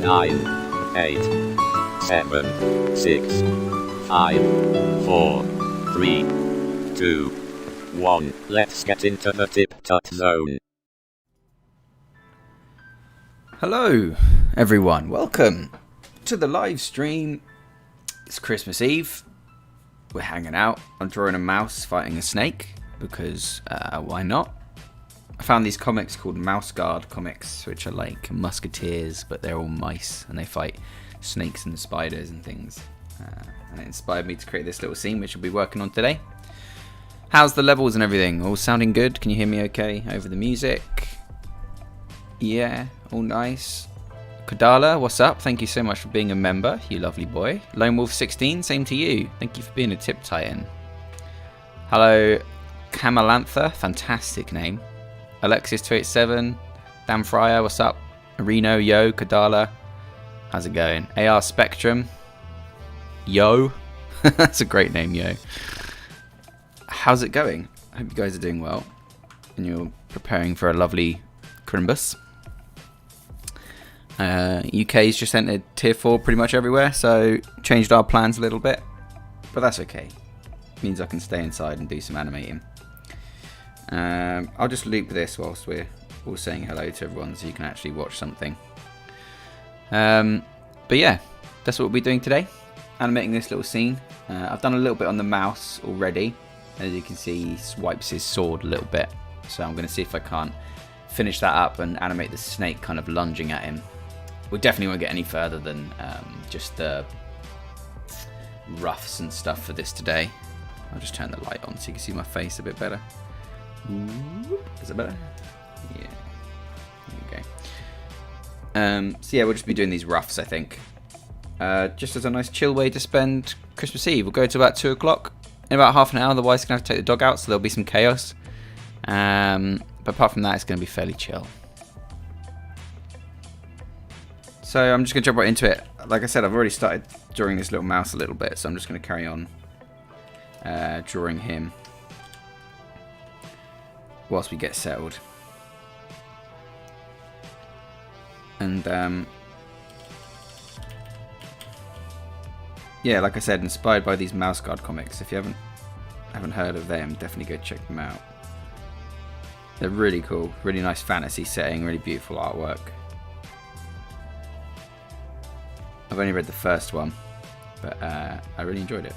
9, 8, 7, 6, 5, 4, 3, 2, 1. Let's get into the TipTut zone. Hello everyone, welcome to the live stream. It's Christmas Eve. We're hanging out. I'm drawing a mouse fighting a snake because why not? I found these comics called Mouse Guard comics, which are like musketeers, but they're all mice and they fight snakes and spiders and things. And it inspired me to create this little scene, which I'll be working on today. How's the levels and everything? All sounding good? Can you hear me okay over the music? Yeah, all nice. Kodala, what's up? Thank you so much for being a member, you lovely boy. Lone Wolf 16, same to you. Thank you for being a tip titan. Hello, Camalantha, fantastic name. Alexis287, Dan Fryer, what's up? Reno, yo, Kodala, how's it going? AR Spectrum, yo, that's a great name, yo. How's it going? I hope you guys are doing well and you're preparing for a lovely Crimbus. UK's just entered tier 4 pretty much everywhere, so changed our plans a little bit, but that's okay. It means I can stay inside and do some animating. I'll just loop this whilst we're all saying hello to everyone so you can actually watch something. But yeah, that's what we'll be doing today, animating this little scene. I've done a little bit on the mouse already. As you can see, he swipes his sword a little bit, so I'm going to see if I can't finish that up and animate the snake kind of lunging at him. We definitely won't get any further than just the roughs and stuff for this today. I'll just turn the light on so you can see my face a bit better. Is it better? Yeah. There you go. So yeah, we'll just be doing these roughs, I think. Just as a nice chill way to spend Christmas Eve. We'll go to about 2 o'clock. In about half an hour, the wife's going to have to take the dog out, so there'll be some chaos. But apart from that, it's going to be fairly chill. So I'm just going to jump right into it. Like I said, I've already started drawing this little mouse a little bit, so I'm just going to carry on drawing him whilst we get settled. And yeah, like I said, inspired by these Mouse Guard comics. If you haven't heard of them, definitely go check them out. They're really cool, really nice fantasy setting, really beautiful artwork. I've only read the first one, but I really enjoyed it.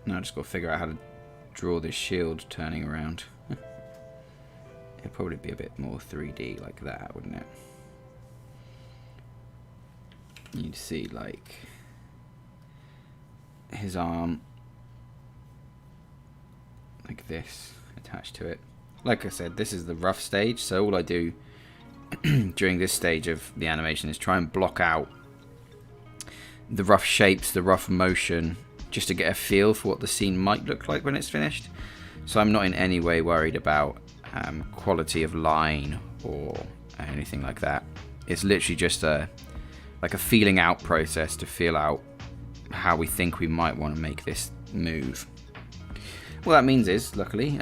Now I just got to figure out how to draw this shield turning around. It'd probably be a bit more 3D like that, wouldn't it? You'd see like his arm like this attached to it. Like I said, this is the rough stage, so all I do during this stage of the animation is try and block out the rough shapes, the rough motion, just to get a feel for what the scene might look like when it's finished. So I'm not in any way worried about quality of line or anything like that. It's literally just like a feeling out process to feel out how we think we might want to make this move. What that means is, luckily,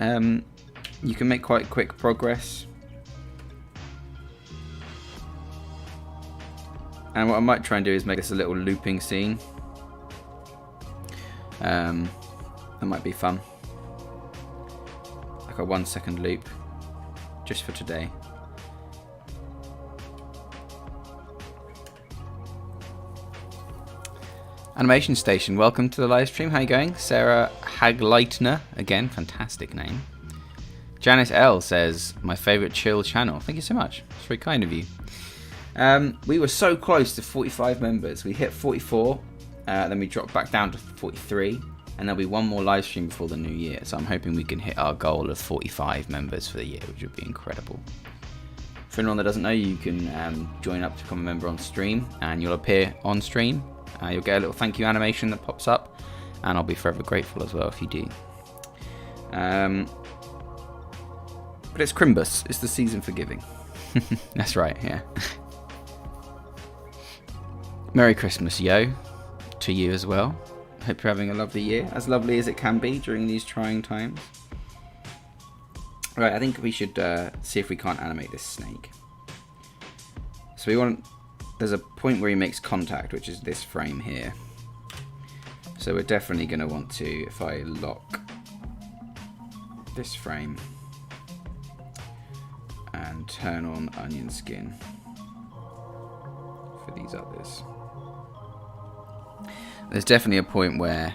you can make quite quick progress. And what I might try and do is make this a little looping scene. That might be fun. Like a 1 second loop, just for today. Animation Station, welcome to the live stream. How you going? Sarah Hagleitner, again, fantastic name. Janice L says, my favourite chill channel. Thank you so much. It's very kind of you. We were so close to 45 members. We hit 44, then we dropped back down to 43, and there'll be one more live stream before the new year. So I'm hoping we can hit our goal of 45 members for the year, which would be incredible. For anyone that doesn't know, you can join up to become a member on stream, and you'll appear on stream. You'll get a little thank you animation that pops up, and I'll be forever grateful as well if you do. But it's Crimbus. It's the season for giving. That's right, yeah. Merry Christmas, yo, to you as well. Hope you're having a lovely year, as lovely as it can be during these trying times. Right, I think we should see if we can't animate this snake. So we want, there's a point where he makes contact, which is this frame here. So we're definitely going to want to, if I lock this frame and turn on onion skin for these others. There's definitely a point where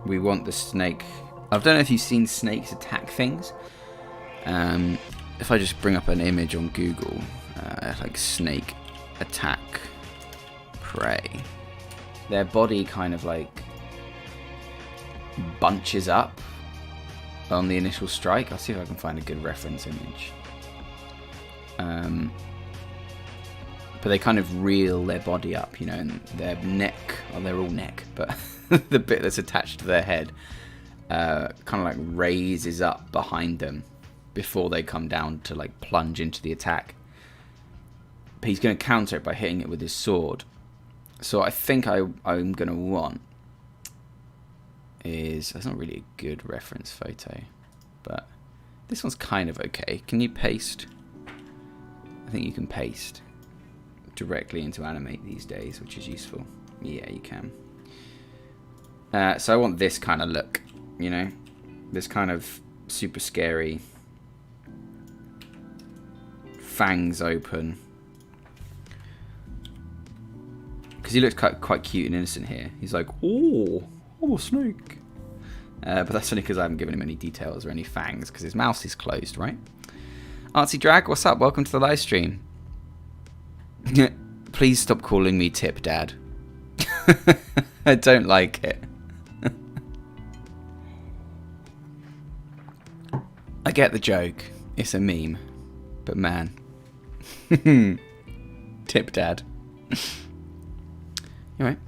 we want the snake. I don't know if you've seen snakes attack things. If I just bring up an image on Google, like snake attack prey, their body kind of like bunches up on the initial strike. I'll see if I can find a good reference image. But they kind of reel their body up, you know, and their neck, well, they're all neck, but the bit that's attached to their head kind of like raises up behind them before they come down to like plunge into the attack. But he's going to counter it by hitting it with his sword. So I think I'm going to want is, that's not really a good reference photo, but this one's kind of okay. Can you paste? I think you can paste directly into Animate these days, which is useful. Yeah, you can. So I want this kind of look, you know, this kind of super scary, fangs open, because he looks quite cute and innocent here. He's like, oh, I'm a snake. But that's only because I haven't given him any details or any fangs, because his mouth is closed, right? Artsy Drag, what's up? Welcome to the live stream. Please stop calling me Tip Dad. I don't like it. I get the joke. It's a meme. But man. Tip Dad. You alright?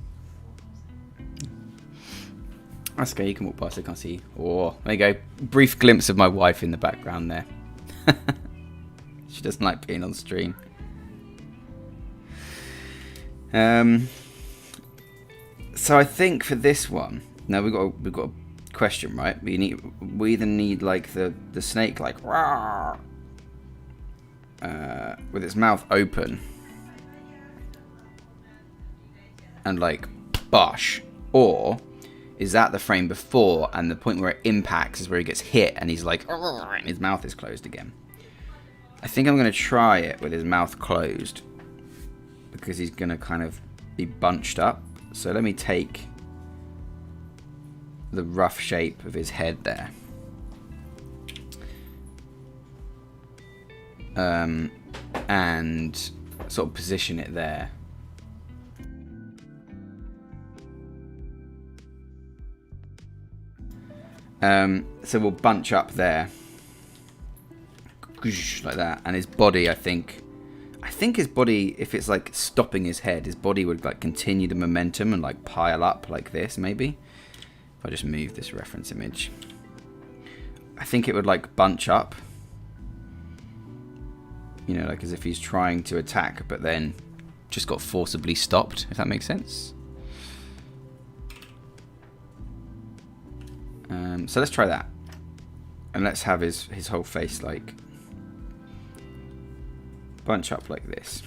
That's okay, you can walk past, I can't see you. Oh, there you go. Brief glimpse of my wife in the background there. She doesn't like being on stream. So I think for this one, now we've got a question, right? We either need like the snake like rawr, with its mouth open and like bosh, or is that the frame before and the point where it impacts is where he gets hit and he's like and his mouth is closed again? I think I'm going to try it with his mouth closed because he's going to kind of be bunched up. So let me take the rough shape of his head there. And sort of position it there. So we'll bunch up there. Like that. And his body, I think his body, if it's like stopping his head, his body would like continue the momentum and like pile up like this, maybe. If I just move this reference image, I think it would like bunch up, you know, like as if he's trying to attack but then just got forcibly stopped, if that makes sense. So let's try that, and let's have his whole face like bunch up like this,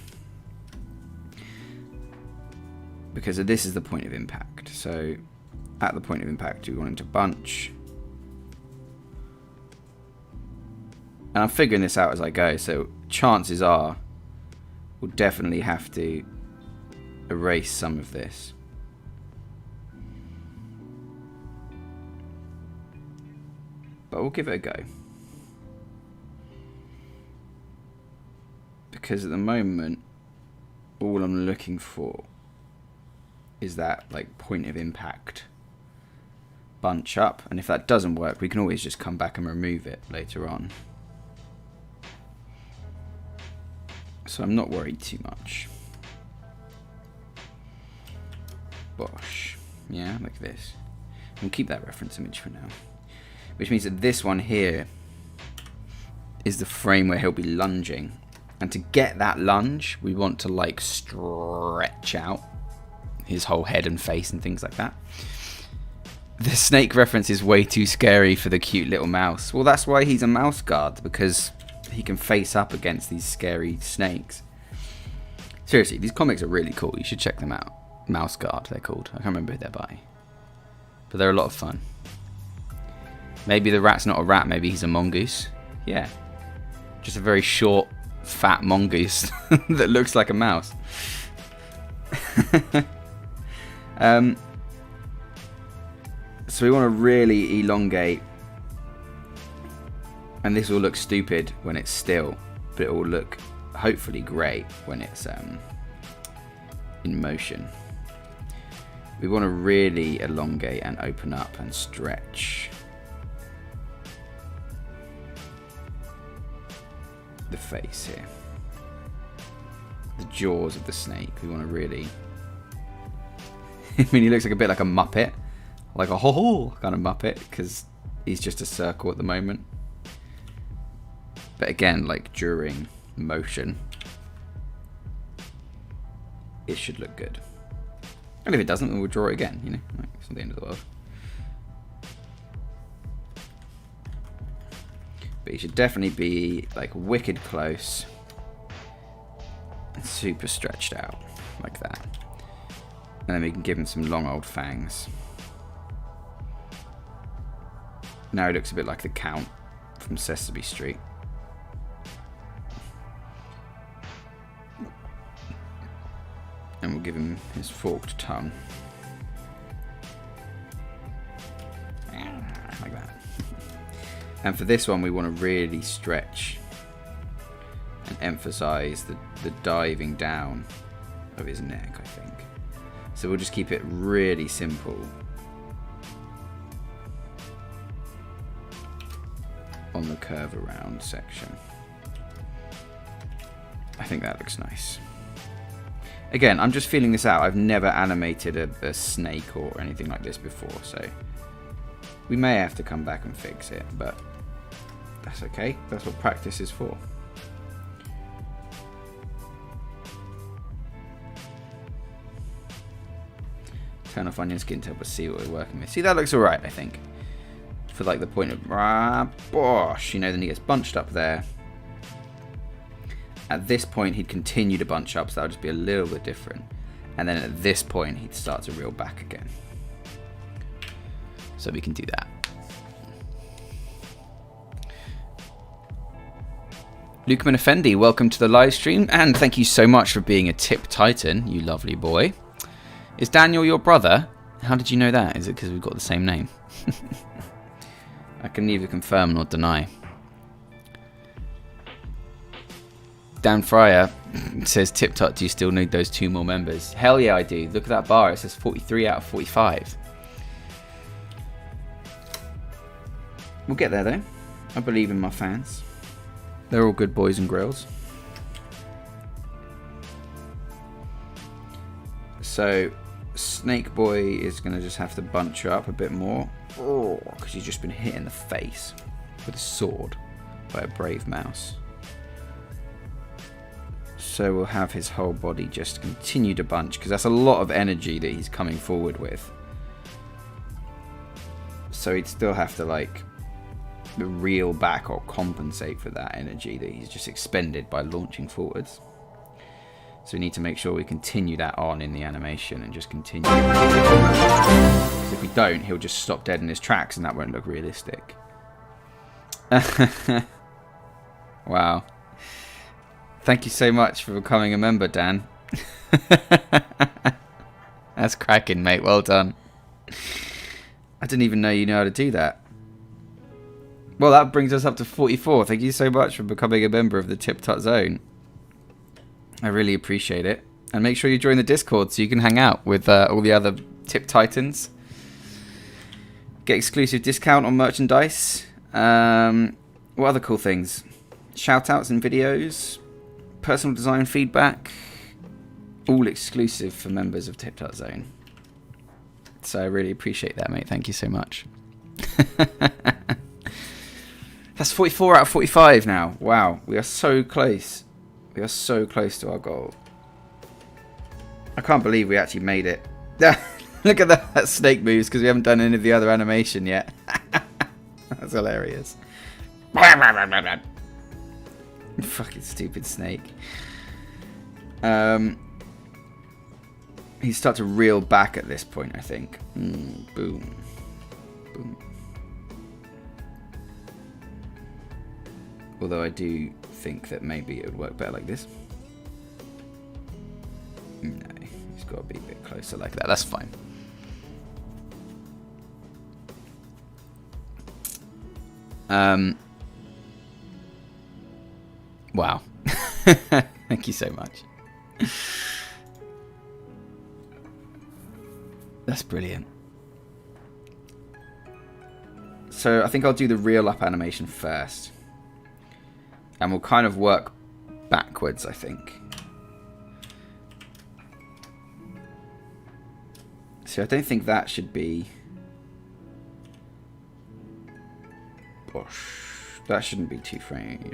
because this is the point of impact. So at the point of impact we want him to bunch, and I'm figuring this out as I go, so chances are we'll definitely have to erase some of this. But we'll give it a go. Because at the moment, all I'm looking for is that like point of impact bunch up. And if that doesn't work, we can always just come back and remove it later on. So I'm not worried too much. Bosh. Yeah, like this. We'll keep that reference image for now. Which means that this one here is the frame where he'll be lunging. And to get that lunge, we want to like stretch out his whole head and face and things like that. The snake reference is way too scary for the cute little mouse. Well, that's why he's a mouse guard, because he can face up against these scary snakes. Seriously, these comics are really cool. You should check them out. Mouse Guard, they're called. I can't remember who they're by. But they're a lot of fun. Maybe the rat's not a rat, maybe he's a mongoose. Yeah. Just a very short, fat mongoose that looks like a mouse. So we want to really elongate. And this will look stupid when it's still, but it will look hopefully great when it's in motion. We want to really elongate and open up and stretch the face here. The jaws of the snake. We want to really... I mean, he looks like a bit like a Muppet. Like a ho-ho kind of Muppet, because he's just a circle at the moment. But again, like during motion, it should look good. And if it doesn't, then we'll draw it again, you know? Like, it's not the end of the world. But he should definitely be like wicked close and super stretched out, like that. And then we can give him some long old fangs. Now he looks a bit like the Count from Sesame Street. And we'll give him his forked tongue. Like that. And for this one, we want to really stretch and emphasize the diving down of his neck, I think. So we'll just keep it really simple on the curve around section. I think that looks nice. Again, I'm just feeling this out. I've never animated a snake or anything like this before, so we may have to come back and fix it, but that's okay. That's what practice is for. Turn off onion skin tip, but see what we're working with. See, that looks alright, I think. For like the point of bosh, you know, then he gets bunched up there. At this point, he'd continue to bunch up, so that would just be a little bit different. And then at this point, he'd start to reel back again. So we can do that. Lukeman Effendi, welcome to the live stream, and thank you so much for being a tip titan, you lovely boy. Is Daniel your brother? How did you know that? Is it because we've got the same name? I can neither confirm nor deny. Dan Fryer says, TipTut, do you still need those 2 more members? Hell yeah, I do. Look at that bar. It says 43 out of 45. We'll get there, though. I believe in my fans. They're all good boys and girls. So, Snake Boy is going to just have to bunch up a bit more. Because he's just been hit in the face with a sword by a brave mouse. So we'll have his whole body just continue to bunch, because that's a lot of energy that he's coming forward with. So he'd still have to like reel back or compensate for that energy that he's just expended by launching forwards. So we need to make sure we continue that on in the animation and just continue. Because if we don't, he'll just stop dead in his tracks and that won't look realistic. Wow. Thank you so much for becoming a member, Dan. That's cracking, mate. Well done. I didn't even know you know how to do that. Well, that brings us up to 44. Thank you so much for becoming a member of the TipTut Zone. I really appreciate it. And make sure you join the Discord so you can hang out with all the other Tip Titans. Get exclusive discount on merchandise. What other cool things? Shoutouts and videos. Personal design feedback, all exclusive for members of TipTut Zone. So I really appreciate that, mate. Thank you so much. That's 44 out of 45 now. Wow, we are so close. We are so close to our goal. I can't believe we actually made it. Look at that snake moves because we haven't done any of the other animation yet. That's hilarious. Fucking stupid snake. He starts to reel back at this point, I think. Boom. Boom. Although I do think that maybe it would work better like this. No, he's got to be a bit closer like that. That's fine. Wow. Thank you so much. That's brilliant. So I think I'll do the reel up animation first. And we'll kind of work backwards, I think. So I don't think that should be... That shouldn't be 2 frames.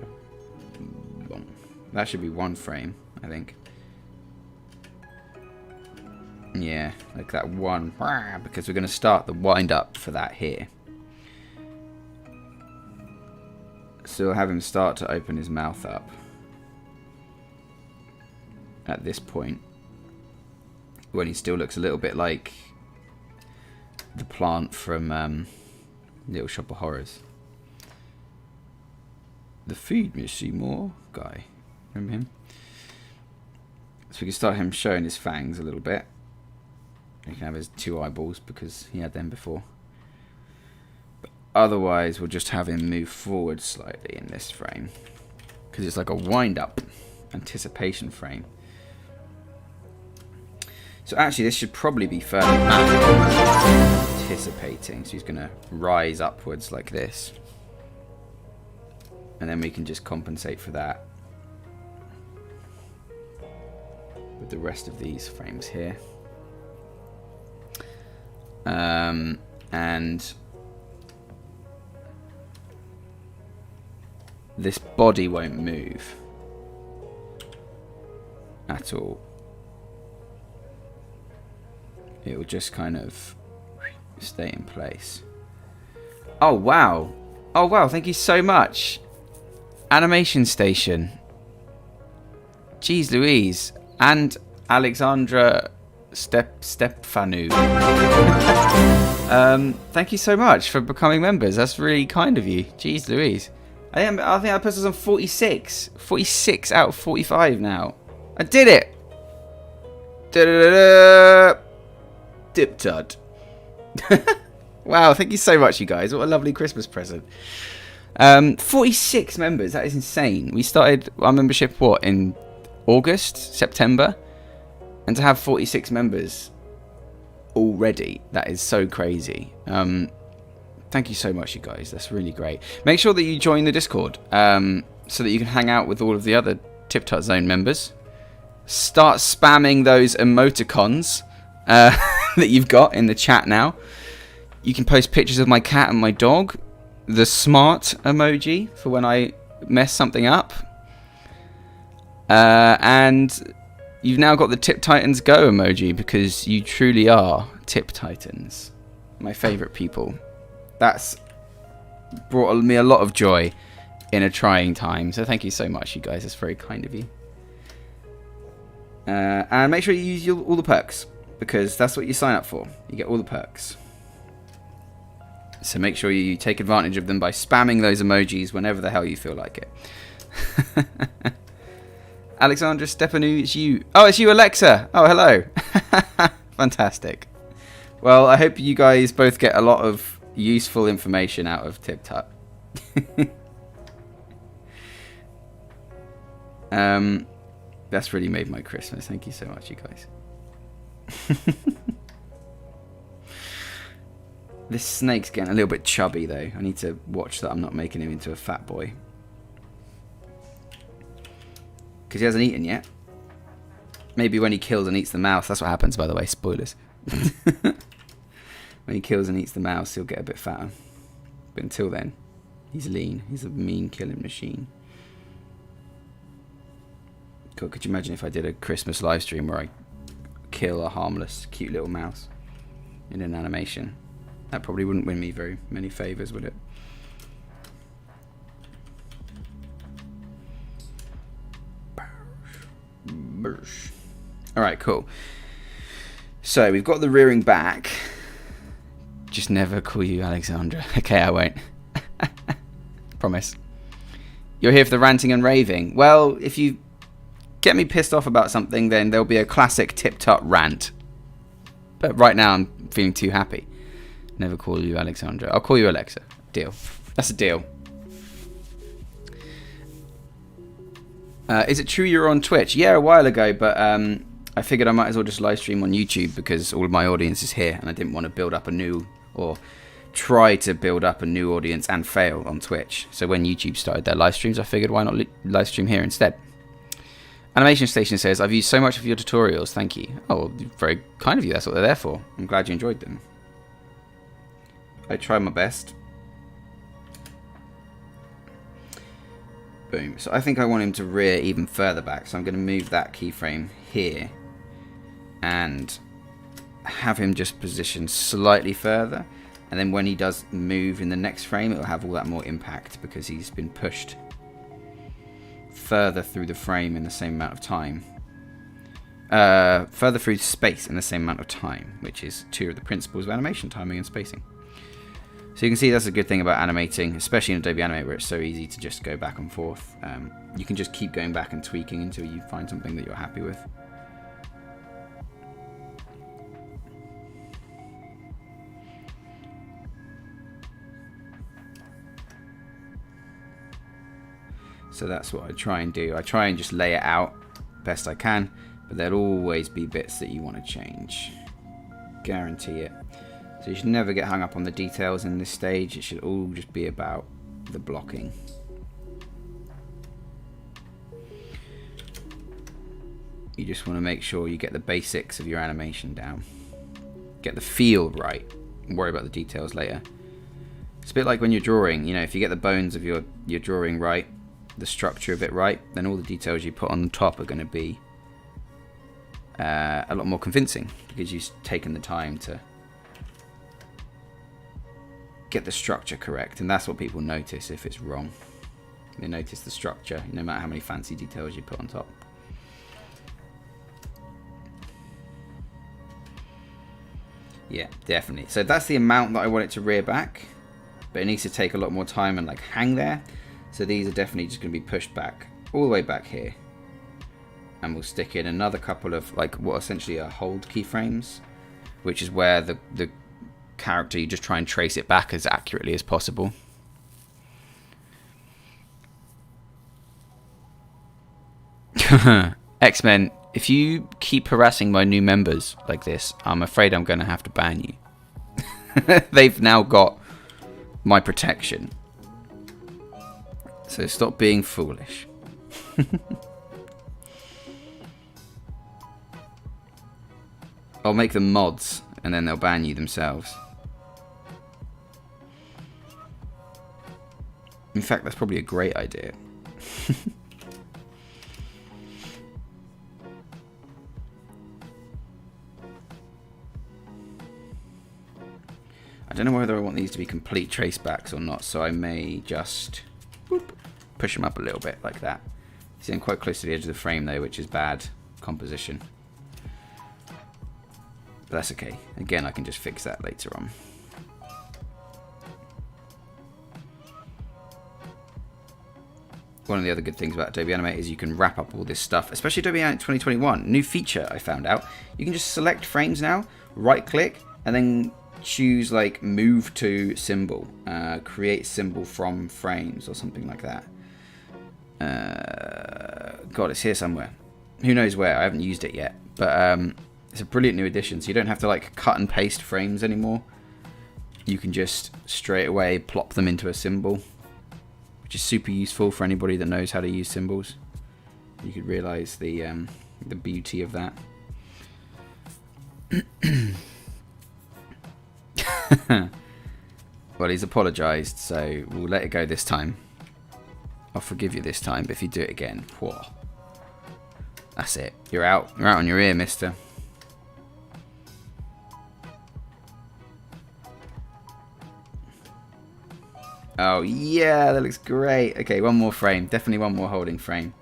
That should be 1 frame, I think. Yeah, like that one. Because we're going to start the wind up for that here. So we'll have him start to open his mouth up. At this point. When he still looks a little bit like the plant from Little Shop of Horrors. The Feed Me Seymour guy. Remember him? So we can start him showing his fangs a little bit. He can have his 2 eyeballs because he had them before. But otherwise, we'll just have him move forward slightly in this frame. Because it's like a wind-up anticipation frame. So actually, this should probably be further back. Anticipating. So he's going to rise upwards like this. And then we can just compensate for that with the rest of these frames here. And this body won't move at all. It will just kind of stay in place. Oh wow! Oh wow! Thank you so much, Animation Station. Jeez Louise, and Alexandra Stepfanu. Thank you so much for becoming members. That's really kind of you. Jeez Louise. I think that puts us on 46. 46 out of 45 now. I did it! Da-da-da-da. TipTut. Wow, thank you so much, you guys. What a lovely Christmas present. 46 members. That is insane. We started our membership, what, in August? September? And to have 46 members already, that is so crazy. Thank you so much, you guys. That's really great. Make sure that you join the Discord so that you can hang out with all of the other TipTut Zone members. Start spamming those emoticons that you've got in the chat now. You can post pictures of my cat and my dog. The smart emoji for when I mess something up. And you've now got the Tip Titans Go emoji because you truly are Tip Titans. My favourite people. That's brought me a lot of joy in a trying time. So thank you so much, you guys. That's very kind of you. And make sure you use all the perks, because that's what you sign up for. You get all the perks. So make sure you take advantage of them by spamming those emojis whenever the hell you feel like it. Alexandra Stepanu, it's you. Oh, it's you, Alexa. Oh, hello. Fantastic. Well, I hope you guys both get a lot of useful information out of TipTut. That's really made my Christmas. Thank you so much, you guys. This snake's getting a little bit chubby, though. I need to watch that I'm not making him into a fat boy. Because he hasn't eaten yet. Maybe when he kills and eats the mouse. That's what happens, by the way. Spoilers. When he kills and eats the mouse, he'll get a bit fatter. But until then, he's lean. He's a mean killing machine. Cool. Could you imagine if I did a Christmas live stream where I kill a harmless, cute little mouse? in an animation. That probably wouldn't win me very many favors, would it? Alright, cool. So we've got the rearing back. Just never call you Alexandra. Okay, I won't. Promise. You're here for the ranting and raving. Well, if you get me pissed off about something, then there'll be a classic TipTut rant. But right now I'm feeling too happy. Never call you Alexandra. I'll call you Alexa. Deal. That's a deal. Is it true you're on Twitch? Yeah, a while ago, but I figured I might as well just live stream on YouTube because all of my audience is here and I didn't want to build up a new, or try to build up a new audience and fail on Twitch. So when YouTube started their live streams, I figured why not live stream here instead. Animation Station says, I've used so much of your tutorials, thank you. Oh, very kind of you, that's what they're there for. I'm glad you enjoyed them. I tried my best. Boom. So I think I want him to rear even further back, so I'm going to move that keyframe here and have him just positioned slightly further, and then when he does move in the next frame it will have all that more impact because he's been pushed further through the frame in the same amount of time. Further through space in the same amount of time, which is two of the principles of animation, timing and spacing. So you can see that's a good thing about animating, especially in Adobe Animate where it's so easy to just go back and forth. You can just keep going back and tweaking until you find something that you're happy with. So that's what I try and do. I try and just lay it out best I can, but there'll always be bits that you want to change. Guarantee it. So you should never get hung up on the details in this stage. It should all just be about the blocking. You just want to make sure you get the basics of your animation down. Get the feel right. And worry about the details later. It's a bit like when you're drawing. You know, if you get the bones of your drawing right, the structure of it right, then all the details you put on the top are going to be a lot more convincing because you've taken the time to get the structure correct, and that's what people notice if it's wrong. They notice the structure, no matter how many fancy details you put on top. Yeah, definitely. So that's the amount that I want it to rear back, but it needs to take a lot more time and like hang there. So these are definitely just going to be pushed back all the way back here, and we'll stick in another couple of like what essentially are hold keyframes, which is where the character, you just try and trace it back as accurately as possible. X-Men, if you keep harassing my new members like this, I'm afraid I'm going to have to ban you. They've now got my protection. So stop being foolish. I'll make them mods and then they'll ban you themselves. In fact, that's probably a great idea. I don't know whether I want these to be complete tracebacks or not, so I may just push them up a little bit like that. See, I'm quite close to the edge of the frame though, which is bad composition. But that's okay. Again, I can just fix that later on. One of the other good things about Adobe Animate is you can wrap up all this stuff, especially Adobe Animate 2021. New feature I found out. You can just select frames now, right click, and then choose like move to symbol, create symbol from frames or something like that. God, it's here somewhere. Who knows where? I haven't used it yet, but it's a brilliant new addition. So you don't have to like cut and paste frames anymore. You can just straight away plop them into a symbol, which is super useful for anybody that knows how to use symbols. You could realize the beauty of that. Well, he's apologized, so we'll let it go this time. I'll forgive you this time, but if you do it again, whoa. That's it. You're out. You're out on your ear, mister. Oh, yeah, that looks great. Okay, one more frame. Definitely one more holding frame.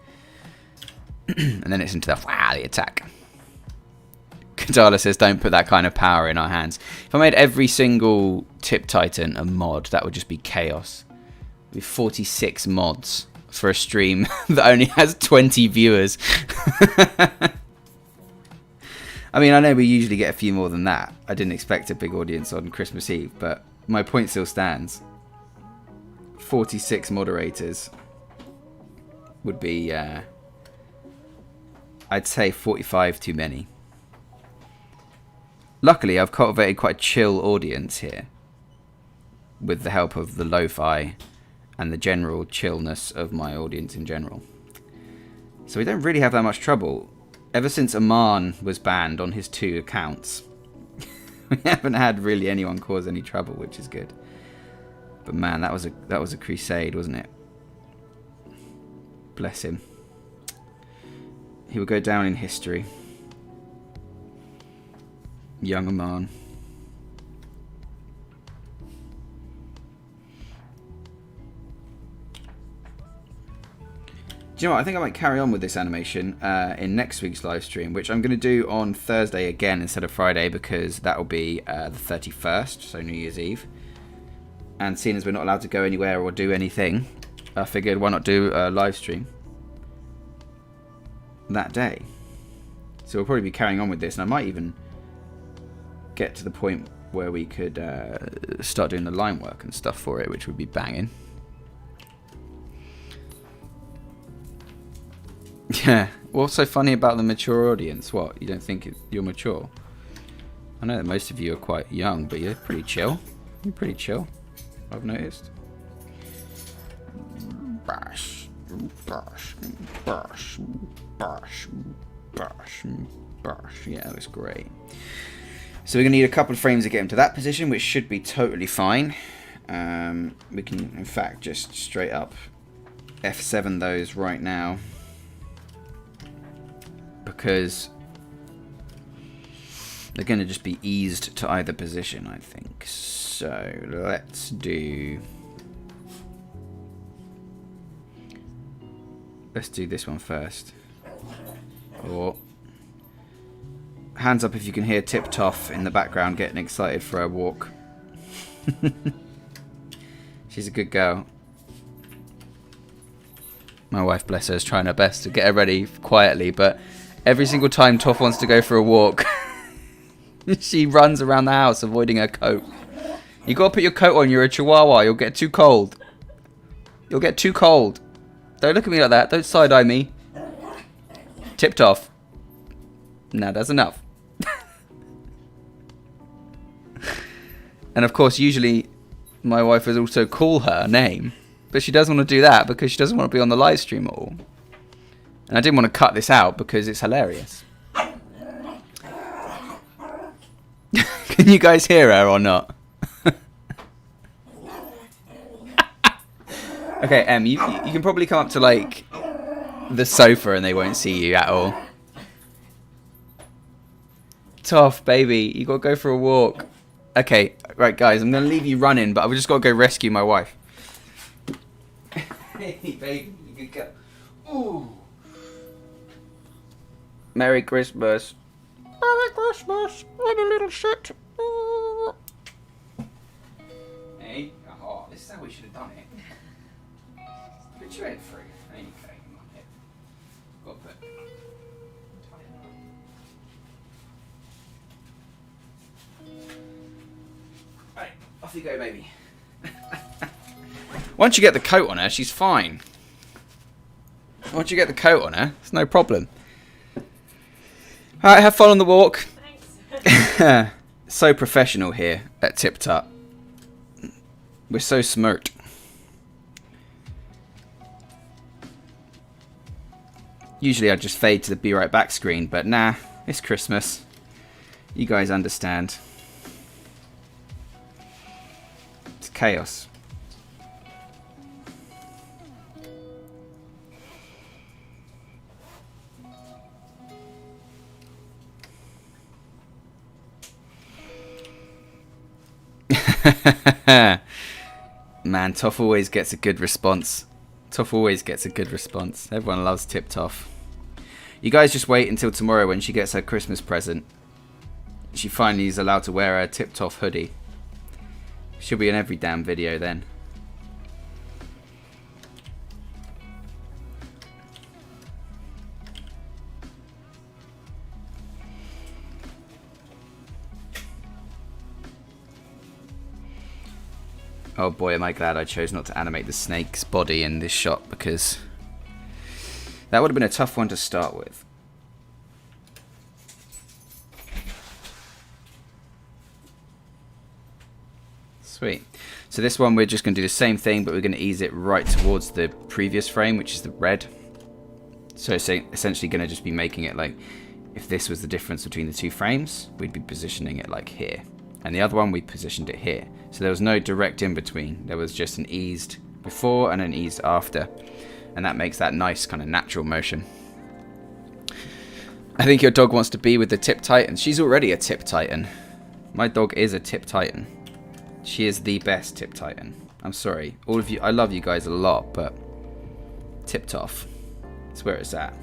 And then it's into the attack. Katala says, don't put that kind of power in our hands. If I made every single Tip Titan a mod, that would just be chaos. With 46 mods for a stream that only has 20 viewers. I mean, I know we usually get a few more than that. I didn't expect a big audience on Christmas Eve, but my point still stands. 46 moderators would be, I'd say 45 too many. Luckily, I've cultivated quite a chill audience here with the help of the lo-fi and the general chillness of my audience in general. So we don't really have that much trouble. Ever since Aman was banned on his 2 accounts, we haven't had really anyone cause any trouble, which is good. But man, that was a crusade, wasn't it? Bless him. He will go down in history. Young Aman. Do you know what? I think I might carry on with this animation in next week's live stream, which I'm going to do on Thursday again instead of Friday, because that will be the 31st, so New Year's Eve. And seeing as we're not allowed to go anywhere or do anything, I figured why not do a live stream that day. So we'll probably be carrying on with this, and I might even get to the point where we could start doing the line work and stuff for it, which would be banging. Yeah, what's so funny about the mature audience? What, you don't think you're mature? I know that most of you are quite young, but you're pretty chill. You're pretty chill, I've noticed. Bash, bash, bash, bash, bash, bash. Yeah, that was great. So we're going to need a couple of frames to get him to that position, which should be totally fine. We can, in fact, just straight up F7 those right now, because they're going to just be eased to either position, I think. So let's do this one first. Or hands up if you can hear TipTut in the background getting excited for her walk. She's a good girl. My wife, bless her, is trying her best to get her ready quietly, but every single time Toph wants to go for a walk, she runs around the house avoiding her coat. You gotta put your coat on, you're a chihuahua, you'll get too cold. You'll get too cold. Don't look at me like that, don't side-eye me. TipTut. Now that's enough. And of course, usually my wife would also call her name, but she doesn't want to do that because she doesn't want to be on the live stream at all. And I didn't want to cut this out because it's hilarious. Can you guys hear her or not? Okay, Em, you can probably come up to like the sofa and they won't see you at all. Tough, baby, you gotta go for a walk. Okay, right, guys, I'm gonna leave you running, but I've just gotta go rescue my wife. Hey, baby, you can go. Ooh. Merry Christmas. Merry Christmas. What a little shit. Ooh. Hey, oh, this is how we should have done it. Put your head through. There you go. Come on, here. Got to put. Right, off you go, baby. Once you get the coat on her, she's fine. Once you get the coat on her, it's no problem. Alright, have fun on the walk. Thanks. So professional here at TipTut. We're so smart. Usually I just fade to the be right back screen, but nah, it's Christmas. You guys understand. It's chaos. Man, Toff always gets a good response. Toff always gets a good response. Everyone loves TipToff. You guys just wait until tomorrow when she gets her Christmas present. She finally is allowed to wear her TipToff hoodie. She'll be in every damn video then. Oh boy, am I glad I chose not to animate the snake's body in this shot, because that would have been a tough one to start with. Sweet. So this one we're just going to do the same thing, but we're going to ease it right towards the previous frame, which is the red. So it's essentially going to just be making it like, if this was the difference between the two frames, we'd be positioning it like here. And the other one, we positioned it here. So there was no direct in between. There was just an eased before and an eased after. And that makes that nice kind of natural motion. I think your dog wants to be with the Tip Titan. She's already a Tip Titan. My dog is a Tip Titan. She is the best Tip Titan. I'm sorry. All of you, I love you guys a lot, but TipToff. That's where it's at.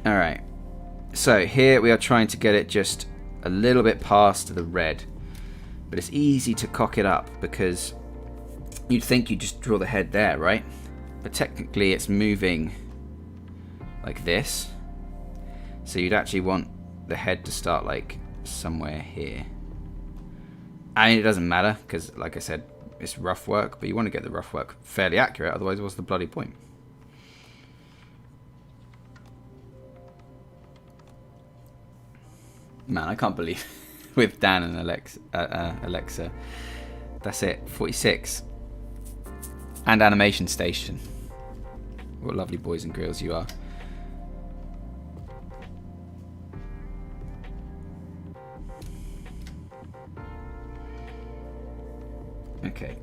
Alright. So here we are trying to get it just a little bit past the red. But it's easy to cock it up because you'd think you just draw the head there, right? But technically it's moving like this. So you'd actually want the head to start like somewhere here. I mean, it doesn't matter because, like I said, it's rough work, but you want to get the rough work fairly accurate, otherwise what's the bloody point? Man, I can't believe with Dan and Alexa, that's it, 46. And Animation Station. What lovely boys and girls you are. Okay.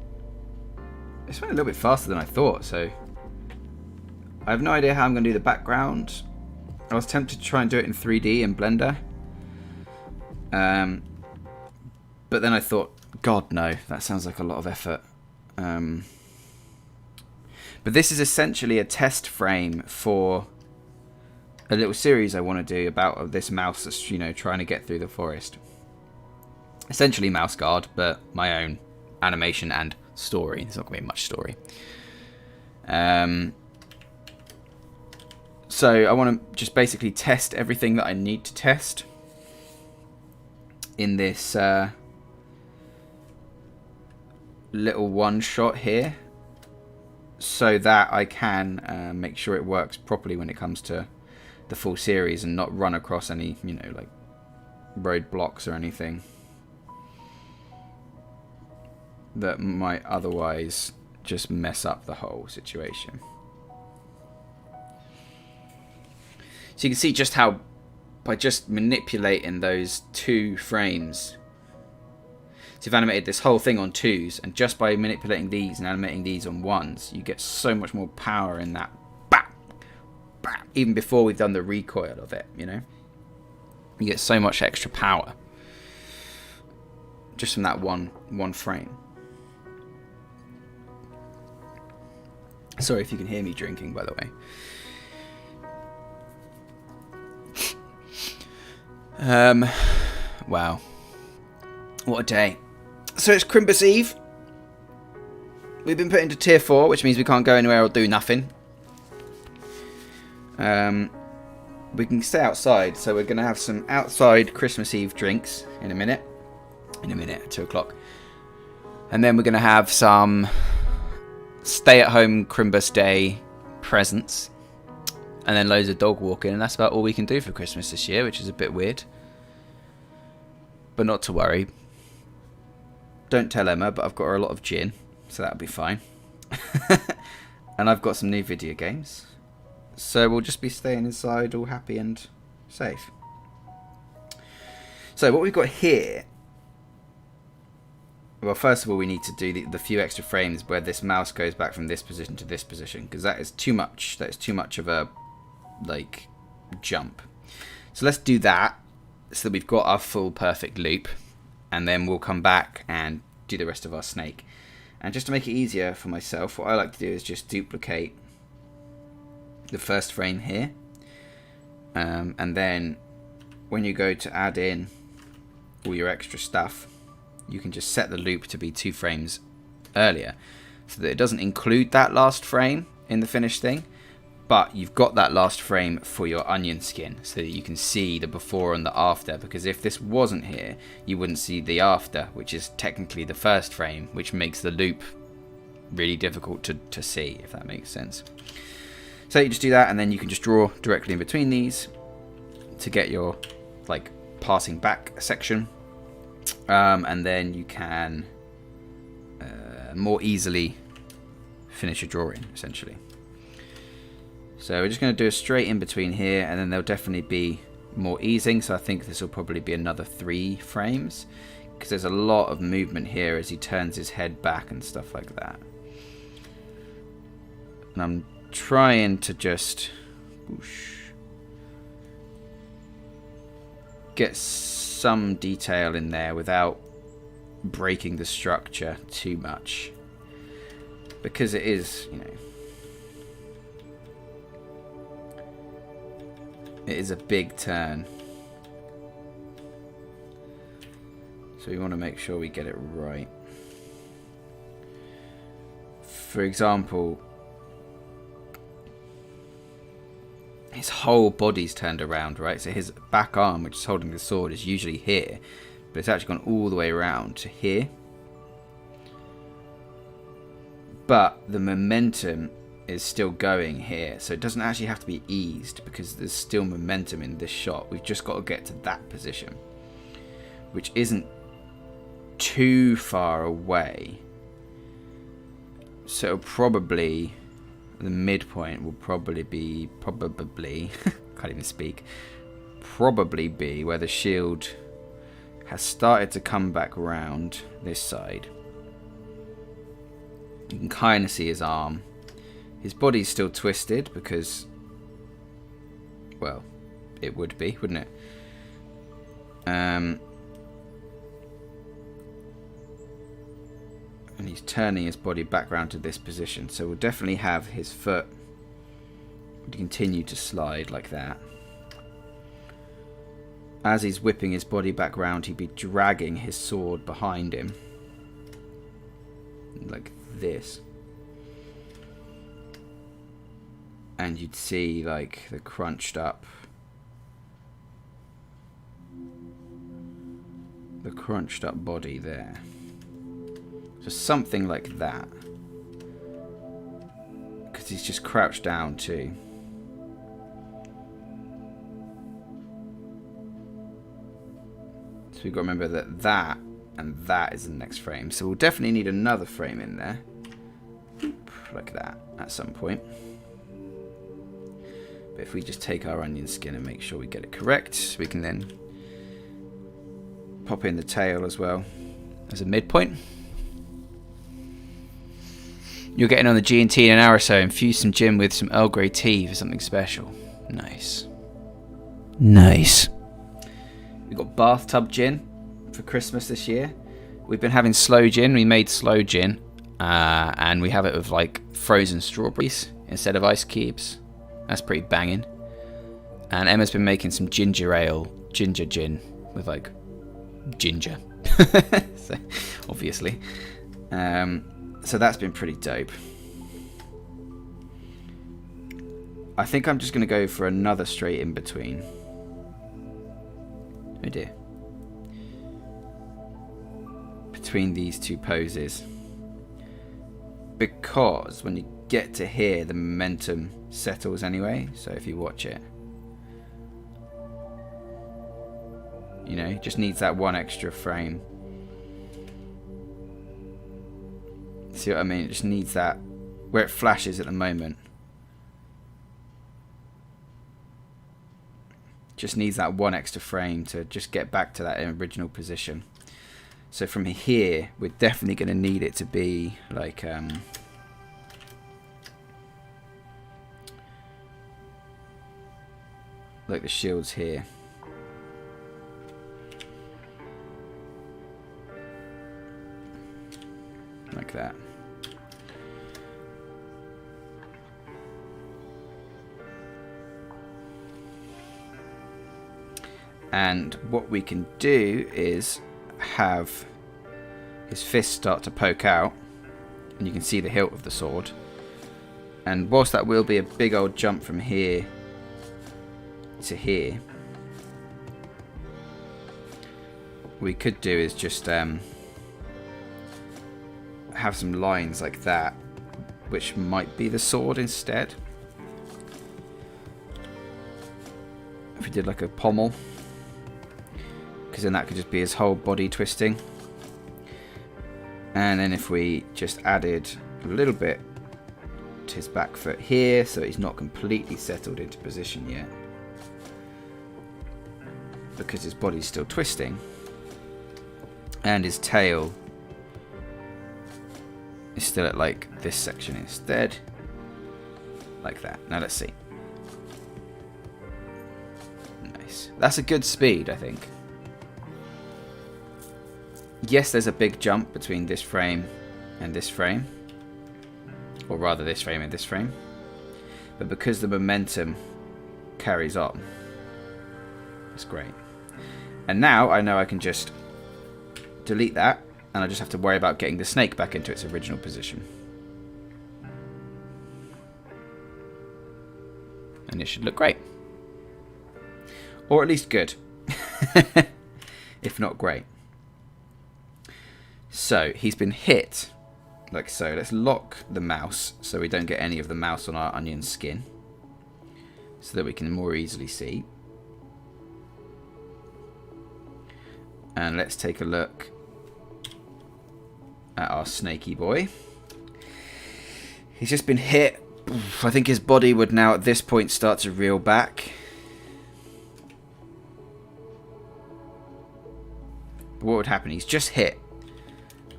This went a little bit faster than I thought, so I have no idea how I'm going to do the background. I was tempted to try and do it in 3D in Blender. But then I thought, God no, that sounds like a lot of effort. But this is essentially a test frame for a little series I want to do about this mouse that's, you know, trying to get through the forest. Essentially Mouse Guard, but my own animation and story. There's not going to be much story. So I want to just basically test everything that I need to test in this little one shot here, so that I can make sure it works properly when it comes to the full series and not run across any, you know, like roadblocks or anything that might otherwise just mess up the whole situation. So you can see just how, by just manipulating those two frames, so you've animated this whole thing on twos, and just by manipulating these and animating these on ones, you get so much more power in that, bam, bam, even before we've done the recoil of it, you know? You get so much extra power just from that one frame. Sorry if you can hear me drinking, by the way. Wow. What a day. So it's Christmas Eve. We've been put into tier 4, which means we can't go anywhere or do nothing. We can stay outside, so we're going to have some outside Christmas Eve drinks in a minute. At 2 o'clock. And then we're going to have some stay-at-home Crimbus Day presents. And then loads of dog walking, and that's about all we can do for Christmas this year, which is a bit weird. But not to worry. Don't tell Emma, but I've got her a lot of gin, so that'll be fine. And I've got some new video games. So we'll just be staying inside, all happy and safe. So what we've got here... Well, first of all, we need to do the few extra frames where this mouse goes back from this position to this position, because that is too much. That is too much of a, like, jump. So let's do that, so that we've got our full perfect loop, and then we'll come back and do the rest of our snake. And just to make it easier for myself, what I like to do is just duplicate the first frame here. And then when you go to add in all your extra stuff, you can just set the loop to be 2 frames earlier, so that it doesn't include that last frame in the finished thing, but you've got that last frame for your onion skin, so that you can see the before and the after. Because if this wasn't here, you wouldn't see the after, which is technically the first frame, which makes the loop really difficult to see, if that makes sense. So you just do that, and then you can just draw directly in between these to get your like passing back section, and then you can more easily finish your drawing, essentially. So we're just going to do a straight in between here, and then there'll definitely be more easing. So I think this will probably be another 3 frames, because there's a lot of movement here as he turns his head back and stuff like that. And I'm trying to just get some detail in there without breaking the structure too much, because it is, you know, it is a big turn, so we want to make sure we get it right. For example, his whole body's turned around, right? So his back arm, which is holding the sword, is usually here, but it's actually gone all the way around to here. But the momentum is still going here, so it doesn't actually have to be eased, because there's still momentum in this shot. We've just got to get to that position, which isn't too far away. So probably the midpoint will probably be can't even speak, probably be where the shield has started to come back round this side. You can kind of see his arm. His body's still twisted because, well, it would be, wouldn't it? And he's turning his body back round to this position. So we'll definitely have his foot continue to slide like that. As he's whipping his body back round, he'd be dragging his sword behind him. Like this. And you'd see like the crunched up body there. So something like that. Because he's just crouched down too. So we've got to remember that that and that is the next frame. So we'll definitely need another frame in there. Like that at some point. But if we just take our onion skin and make sure we get it correct, we can then pop in the tail as well as a midpoint. You're getting on the GMT in an hour or so. Infuse some gin with some Earl Grey tea for something special. Nice. Nice. We've got bathtub gin for Christmas this year. We've been having slow gin. We made slow gin. And we have it with like frozen strawberries instead of ice cubes. That's pretty banging. And Emma's been making some ginger ale, ginger gin with like ginger. So, obviously. So that's been pretty dope. I think I'm just going to go for another straight in between. Oh dear. Between these two poses. Because when you get to here, the momentum settles anyway. So if you watch it, you know, it just needs that one extra frame. See what I mean? It just needs that, where it flashes at the moment. Just needs that one extra frame to just get back to that original position. So from here, we're definitely going to need it to be like the shield's here. like that. And what we can do is have his fist start to poke out, and you can see the hilt of the sword. And whilst that will be a big old jump from here to here, what we could do is just have some lines like that, which might be the sword instead. If we did like a pommel, because then that could just be his whole body twisting. And then if we just added a little bit to his back foot here, so he's not completely settled into position yet, because his body's still twisting, and his tail is still at like this section instead, like that. Now let's see. Nice. That's a good speed, I think. Yes, there's a big jump between this frame and this frame, or rather this frame and this frame, but because the momentum carries on, it's great. And now I know I can just delete that, and I just have to worry about getting the snake back into its original position. And it should look great. Or at least good. If not great. So, he's been hit, like so. Let's lock the mouse so we don't get any of the mouse on our onion skin, so that we can more easily see. And let's take a look at our snaky boy. He's just been hit. I think his body would now at this point start to reel back. But what would happen? He's just hit.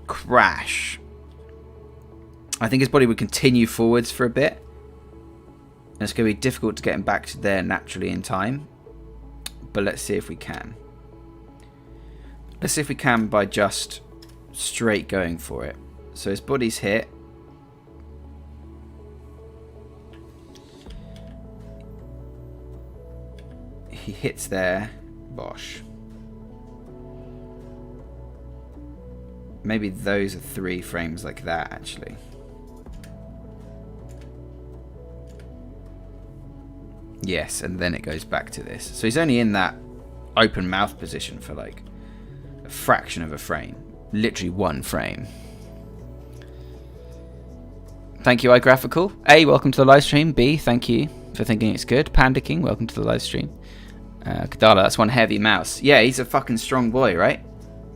Crash. I think his body would continue forwards for a bit, and it's going to be difficult to get him back to there naturally in time, but let's see if we can. Let's see if we can by just straight going for it. So his body's hit. He hits there. Bosh. Maybe those are 3 frames like that, actually. Yes, and then it goes back to this. So he's only in that open mouth position for like a fraction of a frame. Literally 1 frame. Thank you, iGraphical. A, welcome to the live stream. B, thank you for thinking it's good. Panda King, welcome to the live stream. Kadala, that's one heavy mouse. Yeah, he's a fucking strong boy, right?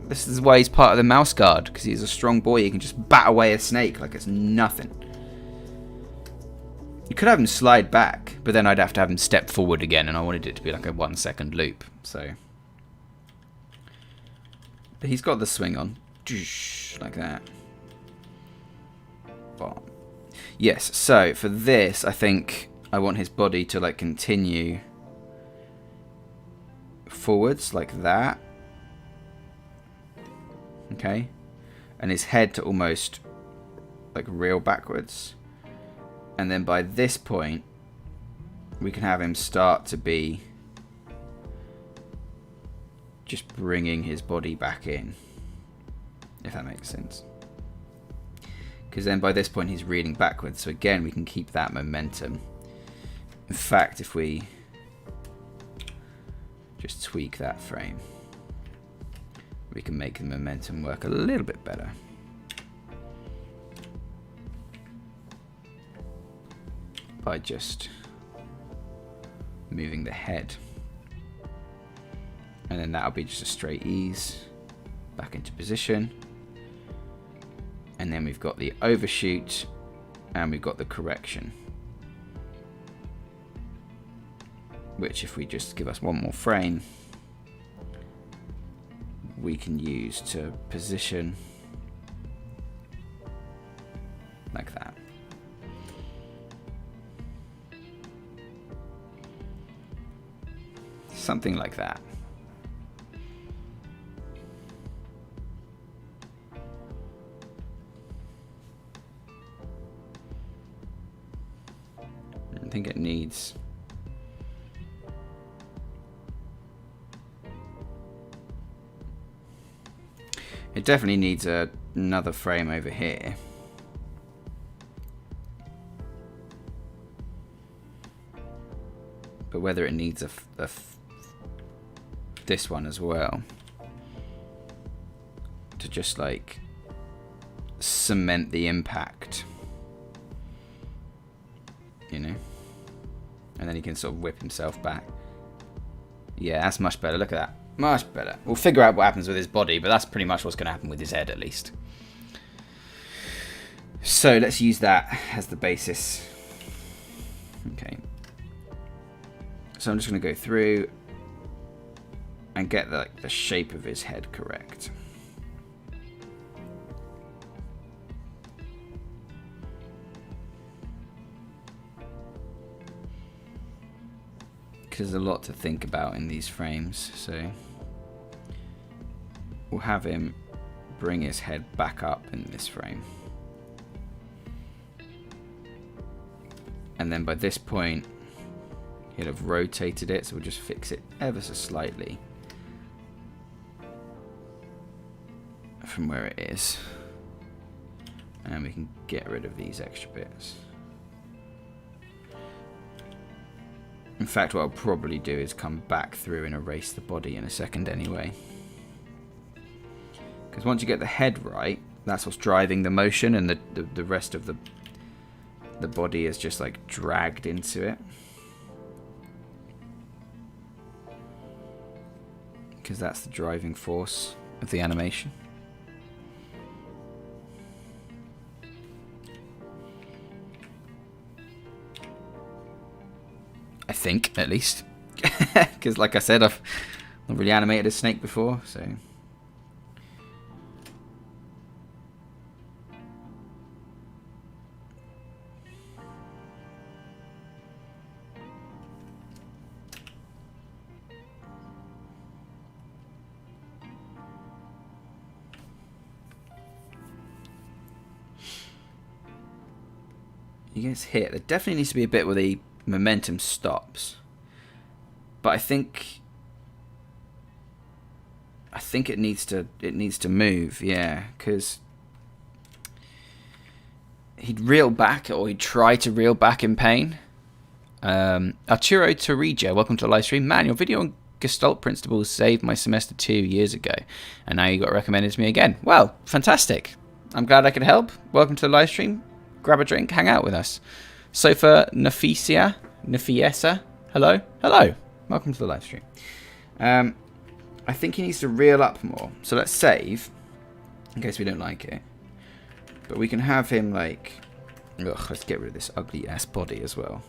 This is why he's part of the mouse guard, because he's a strong boy. He can just bat away a snake like it's nothing. You could have him slide back, but then I'd have to have him step forward again, and I wanted it to be like a 1-second loop. So, but he's got the swing on, like that. Bomb. Yes. So for this, I think I want his body to like continue forwards like that. Okay, and his head to almost like reel backwards, and then by this point we can have him start to be just bringing his body back in, if that makes sense, because then by this point he's reeling backwards, so again we can keep that momentum. In fact, if we just tweak that frame, we can make the momentum work a little bit better. By just moving the head. And then that'll be just a straight ease back into position. And then we've got the overshoot and we've got the correction. Which, if we just give us 1 more frame, we can use to position like that. Something like that. think it needs... It definitely needs another frame over here. But whether it needs this one as well to just like cement the impact, you know, and then he can sort of whip himself back. Yeah, that's much better. Look at that. Much better. We'll figure out what happens with his body, but that's pretty much what's going to happen with his head, at least. So let's use that as the basis. Okay. So I'm just going to go through and get the shape of his head correct. Because there's a lot to think about in these frames, so we'll have him bring his head back up in this frame. And then by this point, he'll have rotated it, so we'll just fix it ever so slightly from where it is. And we can get rid of these extra bits. In fact, what I'll probably do is come back through and erase the body in a second anyway. Because once you get the head right, that's what's driving the motion, and the rest of the body is just like dragged into it. Because that's the driving force of the animation. I think, at least. Because like I said, I've not really animated a snake before, so... He gets hit. There definitely needs to be a bit where the momentum stops. But I think it needs to move, yeah, because he'd reel back, or he'd try to reel back in pain. Arturo Torija, welcome to the live stream. Man, your video on Gestalt principles saved my semester 2 years ago, and now you got recommended to me again. Well, fantastic. I'm glad I could help. Welcome to the live stream. Grab a drink, hang out with us. Sofa Nafisa, hello, hello. Welcome to the live stream. I think he needs to reel up more. So let's save, in case we don't like it. But we can have him like, ugh, let's get rid of this ugly ass body as well.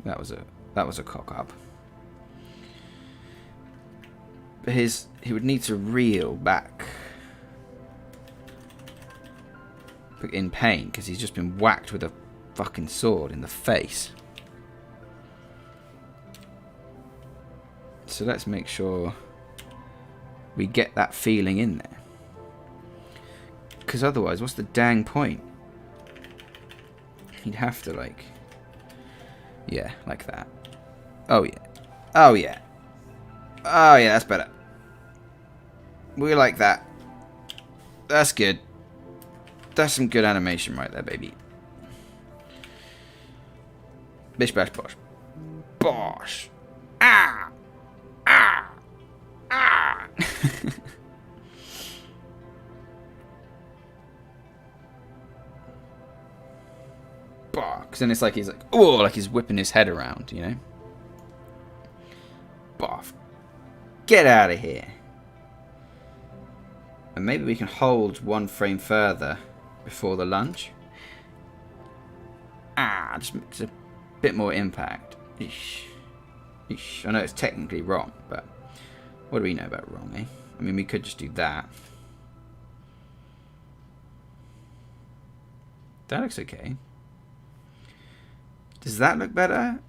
That was a cock up. But he would need to reel back in pain because he's just been whacked with a fucking sword in the face. So let's make sure we get that feeling in there, because otherwise what's the dang point? He'd have to like, yeah, like that. Oh yeah, oh yeah, oh yeah, that's better. We like that. That's good. That's some good animation right there, baby. Bish bash bosh. Bosh. Ah! Ah! Ah! Because then it's like he's like, oh, like he's whipping his head around, you know? Boff. Get out of here. And maybe we can hold one frame further before the lunge. Ah, just a bit more impact. Eesh. Eesh. I know it's technically wrong, but what do we know about wrong, eh? I mean, we could just do that. That looks okay. Does that look better?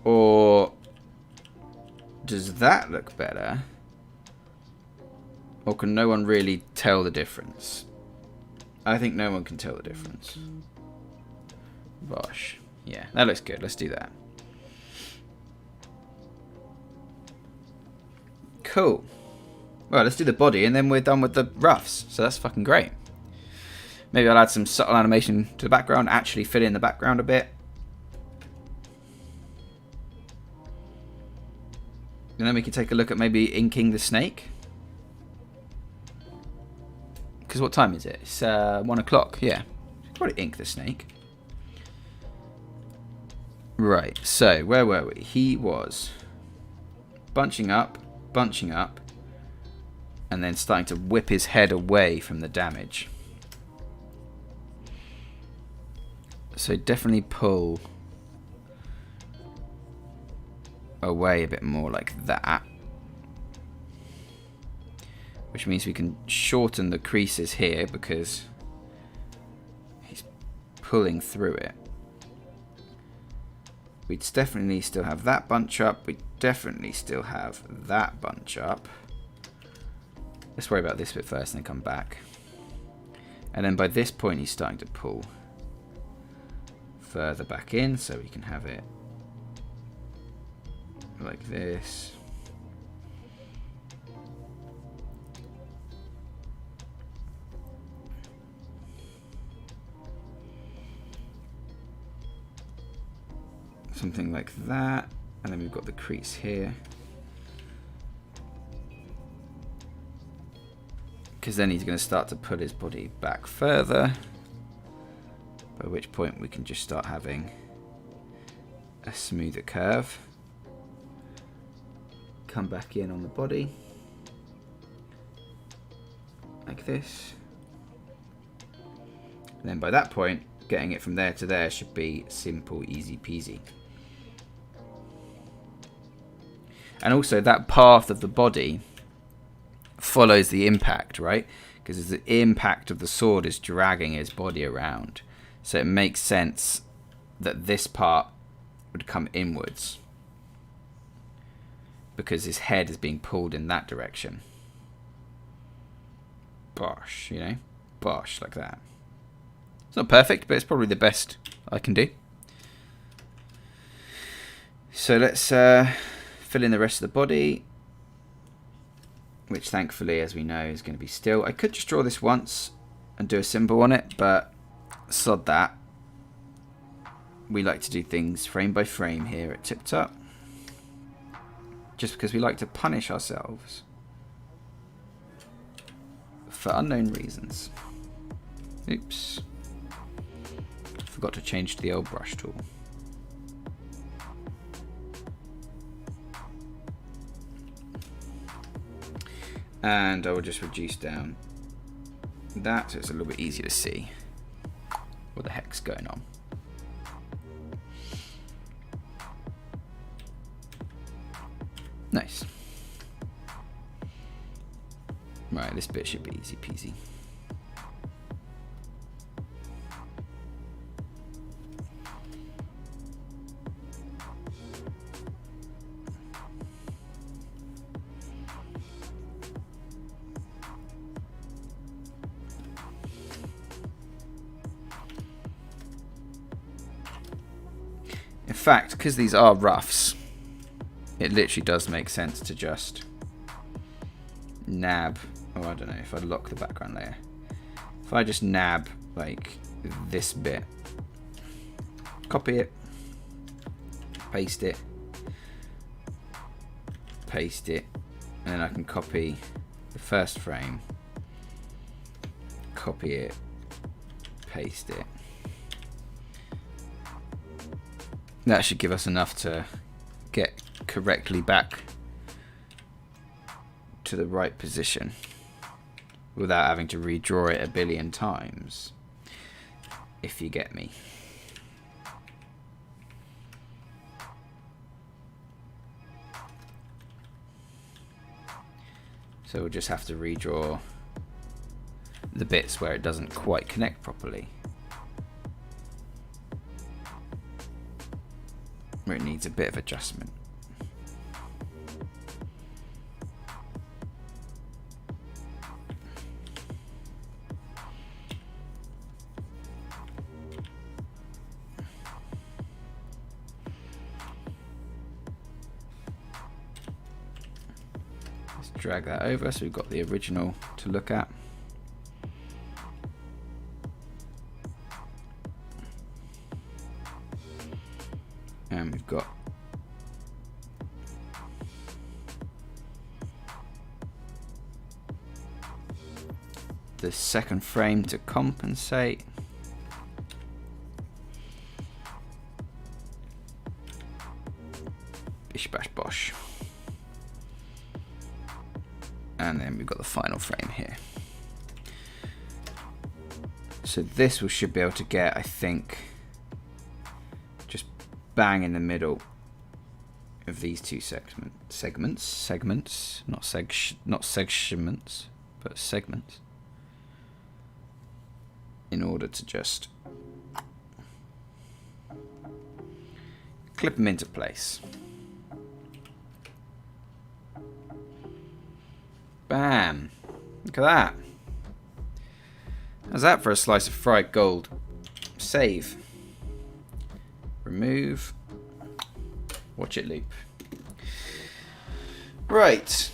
Or does that look better? Or can no one really tell the difference? I think no one can tell the difference. Bosh. Yeah, that looks good. Let's do that. Cool. Well, let's do the body and then we're done with the roughs. So that's fucking great. Maybe I'll add some subtle animation to the background, actually fill in the background a bit. And then we can take a look at maybe inking the snake. Because what time is it? It's 1 o'clock, yeah. Probably ink the snake. Right, so where were we? He was bunching up, and then starting to whip his head away from the damage. So definitely pull away a bit more like that. Which means we can shorten the creases here because he's pulling through it. We'd definitely still have that bunch up. We'd definitely still have that bunch up. Let's worry about this bit first and then come back. And then by this point he's starting to pull further back in, so we can have it like this. Something like that, and then we've got the crease here. Because then he's going to start to pull his body back further, by which point we can just start having a smoother curve. Come back in on the body, like this. And then by that point, getting it from there to there should be simple, easy peasy. And also that path of the body follows the impact, right? Because the impact of the sword is dragging his body around. So it makes sense that this part would come inwards, because his head is being pulled in that direction. Bosh, you know? Bosh, like that. It's not perfect, but it's probably the best I can do. So let's fill in the rest of the body, which thankfully, as we know, is going to be still. I could just draw this once and do a symbol on it, but sod that. We like to do things frame by frame here at TipTut, just because we like to punish ourselves for unknown reasons. Oops. Forgot to change to the old brush tool. And I will just reduce down that so it's a little bit easier to see what the heck's going on. Nice. Right, this bit should be easy peasy. In fact, because these are roughs, it literally does make sense to just nab, oh I don't know, if I lock the background layer, if I just nab like this bit, copy it, paste it, and then I can copy the first frame, copy it, paste it. That should give us enough to get correctly back to the right position without having to redraw it a billion times, if you get me. So we'll just have to redraw the bits where it doesn't quite connect properly, where it needs a bit of adjustment. drag that over so we've got the original to look at. And we've got the second frame to compensate. Bish bash bosh. And then we've got the final frame here. So this we should be able to get, I think, just bang in the middle of these two segments, not segments, but segments, in order to just clip them into place. Bam! Look at that. How's that for a slice of fried gold? Save. Remove. Watch it loop. Right.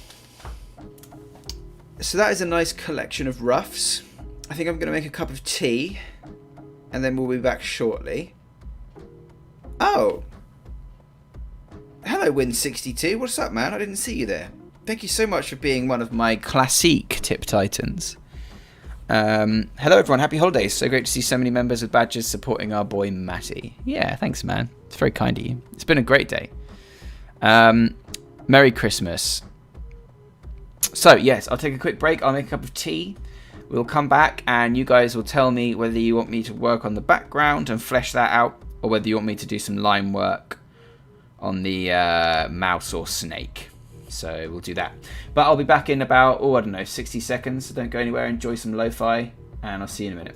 So that is a nice collection of roughs. I think I'm going to make a cup of tea, and then we'll be back shortly. Oh! Hello, Win62. What's up, man? I didn't see you there. Thank you so much for being one of my classic Tip Titans. Hello, everyone. Happy holidays. So great to see so many members with badges supporting our boy Matty. Yeah, thanks, man. It's very kind of you. It's been a great day. Merry Christmas. So, yes, I'll take a quick break. I'll make a cup of tea. We'll come back and you guys will tell me whether you want me to work on the background and flesh that out, or whether you want me to do some line work on the mouse or snake. So we'll do that. But I'll be back in about, I don't know, 60 seconds. So don't go anywhere. Enjoy some lo-fi, and I'll see you in a minute.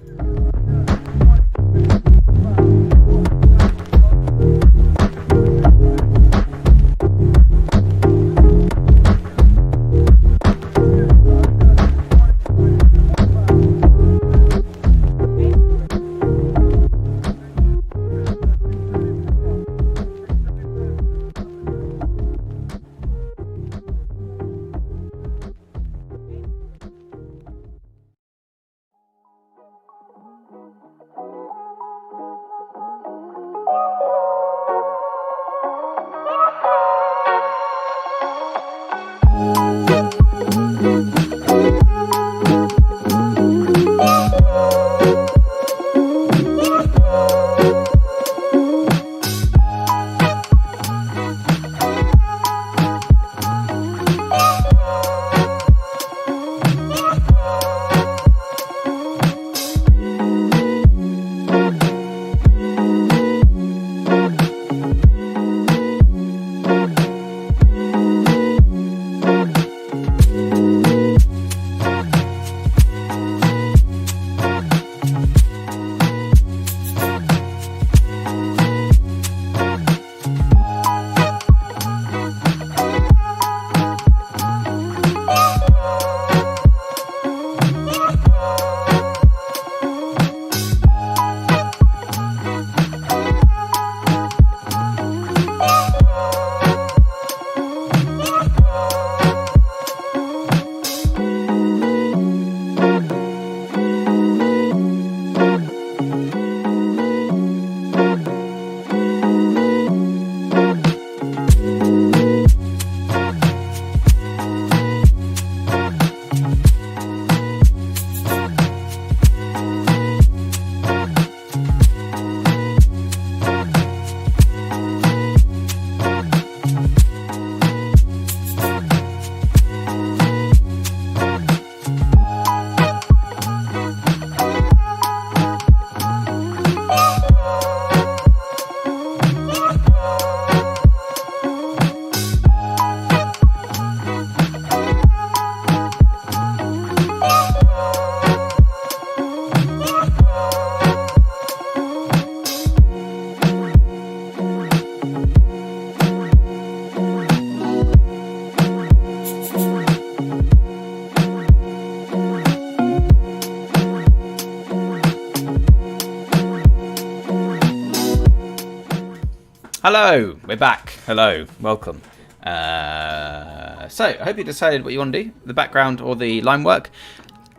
Hello, we're back. Hello, welcome. So I hope you decided what you want to do, the background or the line work.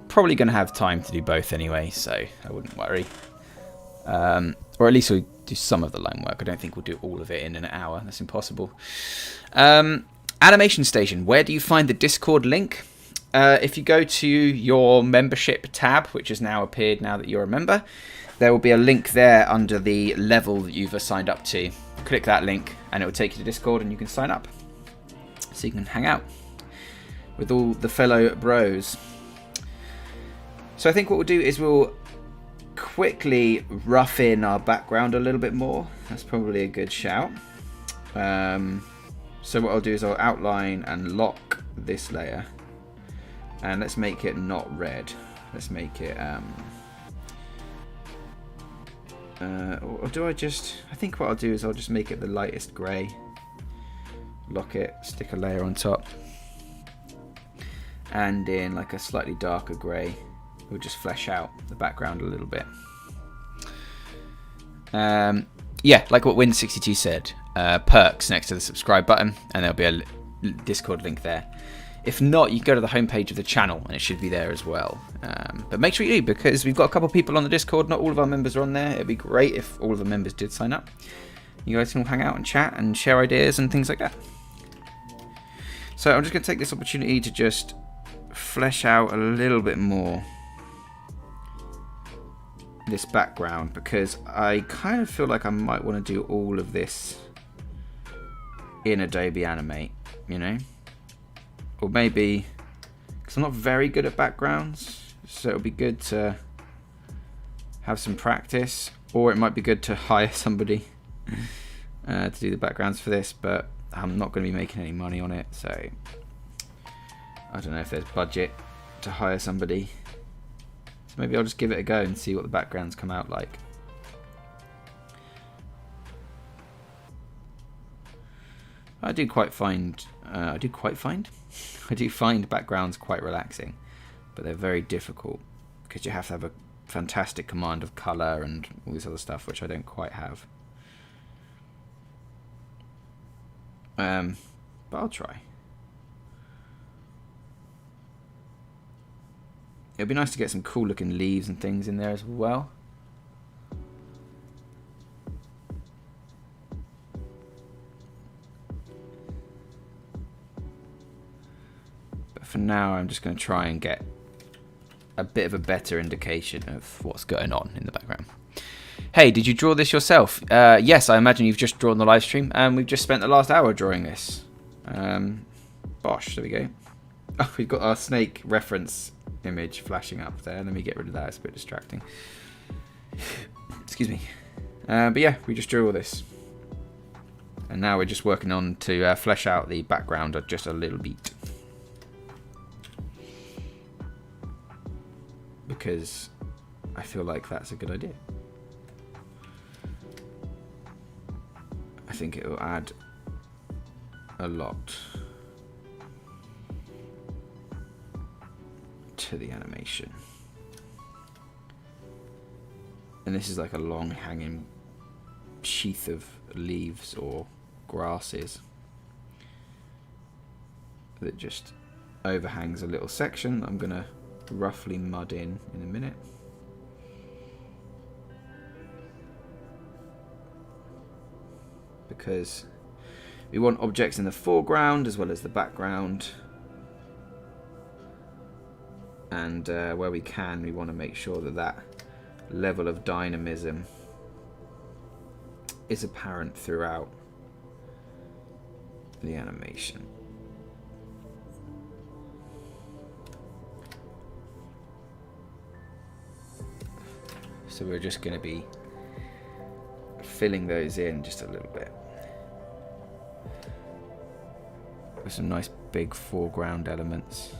Probably going to have time to do both anyway, so I wouldn't worry. Or at least we'll do some of the line work. I don't think we'll do all of it in an hour. That's impossible. Animation Station. Where do you find the Discord link? If you go to your membership tab, which has now appeared now that you're a member, there will be a link there under the level that you've signed up to. Click that link and it will take you to Discord and you can sign up. So you can hang out with all the fellow bros. So I think what we'll do is we'll quickly rough in our background a little bit more. That's probably a good shout. So what I'll do is I'll outline and lock this layer. And let's make it not red. Let's make it... or do I just... I think what I'll do is I'll just make it the lightest grey. Lock it, stick a layer on top. And in like a slightly darker grey, we'll just flesh out the background a little bit. Yeah, like what Win62 said. Perks next to the subscribe button, and there'll be a Discord link there. If not, you can go to the homepage of the channel, and it should be there as well. But make sure you do, because we've got a couple of people on the Discord. Not all of our members are on there. It'd be great if all of the members did sign up. You guys can all hang out and chat and share ideas and things like that. So I'm just going to take this opportunity to just flesh out a little bit more this background, because I kind of feel like I might want to do all of this in Adobe Animate, you know? Or maybe, because I'm not very good at backgrounds, so it'll be good to have some practice, or it might be good to hire somebody to do the backgrounds for this, but I'm not going to be making any money on it, so I don't know if there's budget to hire somebody. So maybe I'll just give it a go and see what the backgrounds come out like. I do find backgrounds quite relaxing, but they're very difficult because you have to have a fantastic command of color and all this other stuff, which I don't quite have. But I'll try. It'd be nice to get some cool looking leaves and things in there as well. But for now, I'm just going to try and get a bit of a better indication of what's going on in the background. Hey, did you draw this yourself? Yes, I imagine you've just drawn the live stream, and we've just spent the last hour drawing this. Bosh, there we go. Oh, we've got our snake reference image flashing up there. Let me get rid of that, it's a bit distracting. Excuse me. But yeah, we just drew all this. And now we're just working on to flesh out the background just a little bit. Because I feel like that's a good idea. I think it will add a lot to the animation. And this is like a long hanging sheath of leaves or grasses that just overhangs a little section that I'm gonna roughly mud in a minute. Because we want objects in the foreground as well as the background, and where we can, we want to make sure that that level of dynamism is apparent throughout the animation. So we're just going to be filling those in just a little bit with some nice big foreground elements.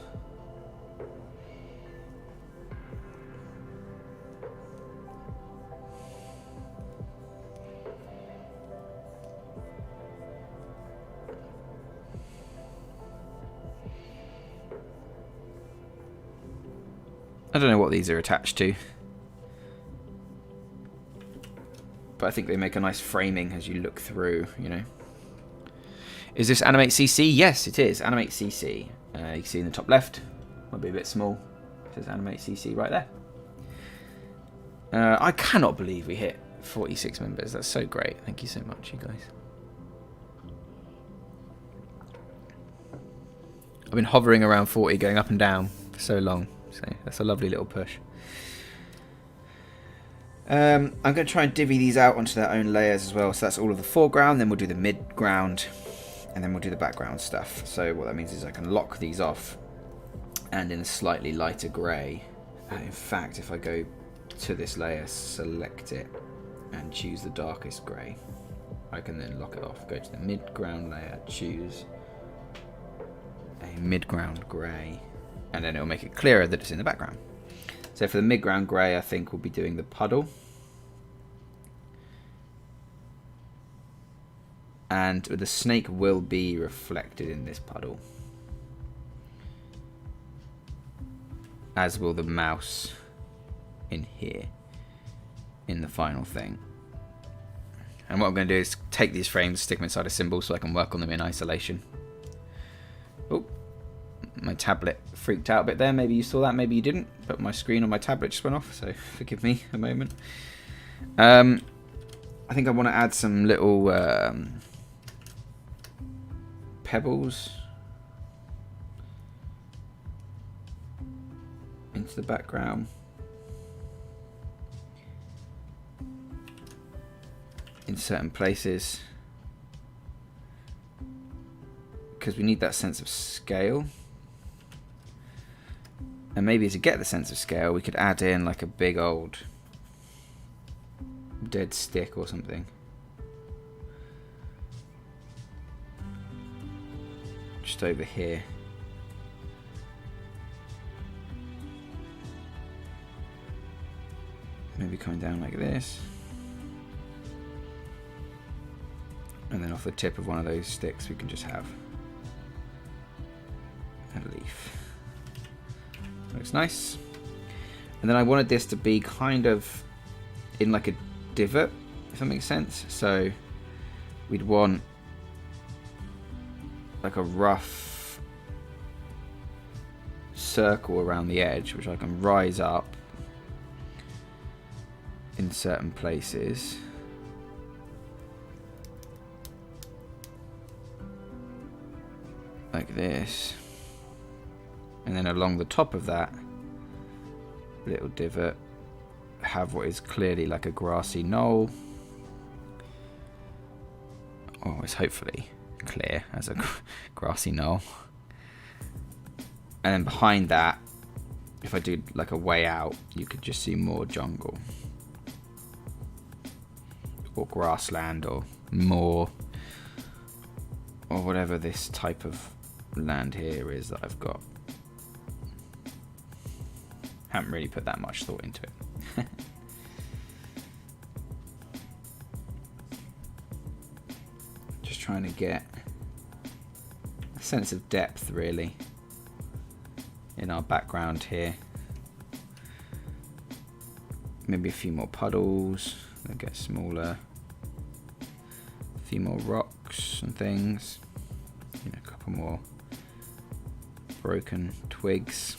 I don't know what these are attached to, but I think they make a nice framing as you look through, you know. Is this Animate CC? Yes, it is. Animate CC. You can see in the top left. Might be a bit small. It says Animate CC right there. I cannot believe we hit 46 members. That's so great. Thank you so much, you guys. I've been hovering around 40, going up and down for so long. So that's a lovely little push. I'm going to try and divvy these out onto their own layers as well. So that's all of the foreground, then we'll do the midground, and then we'll do the background stuff. So what that means is I can lock these off, and in a slightly lighter grey. In fact, if I go to this layer, select it, and choose the darkest grey, I can then lock it off. Go to the midground layer, choose a midground grey, and then it'll make it clearer that it's in the background. So for the midground grey, I think we'll be doing the puddle. And the snake will be reflected in this puddle, as will the mouse in here, in the final thing. And what I'm going to do is take these frames, stick them inside a symbol so I can work on them in isolation. Oh, my tablet freaked out a bit there. Maybe you saw that, maybe you didn't, but my screen on my tablet just went off, so forgive me a moment. I think I want to add some little pebbles into the background. In certain places, because we need that sense of scale. And maybe to get the sense of scale, we could add in like a big old dead stick or something. Just over here. Maybe coming down like this. And then off the tip of one of those sticks, we can just have a leaf. Looks nice. And then I wanted this to be kind of in like a divot, if that makes sense. So we'd want like a rough circle around the edge, which I can rise up in certain places. Like this. And then along the top of that little divot, have what is clearly like a grassy knoll. Or it's hopefully clear as a grassy knoll. And then behind that, if I do like a way out, you could just see more jungle. Or grassland or moor. Or whatever this type of land here is that I've got. Haven't really put that much thought into it. Just trying to get a sense of depth really in our background here. Maybe a few more puddles, they'll get smaller. A few more rocks and things. You know, a couple more broken twigs.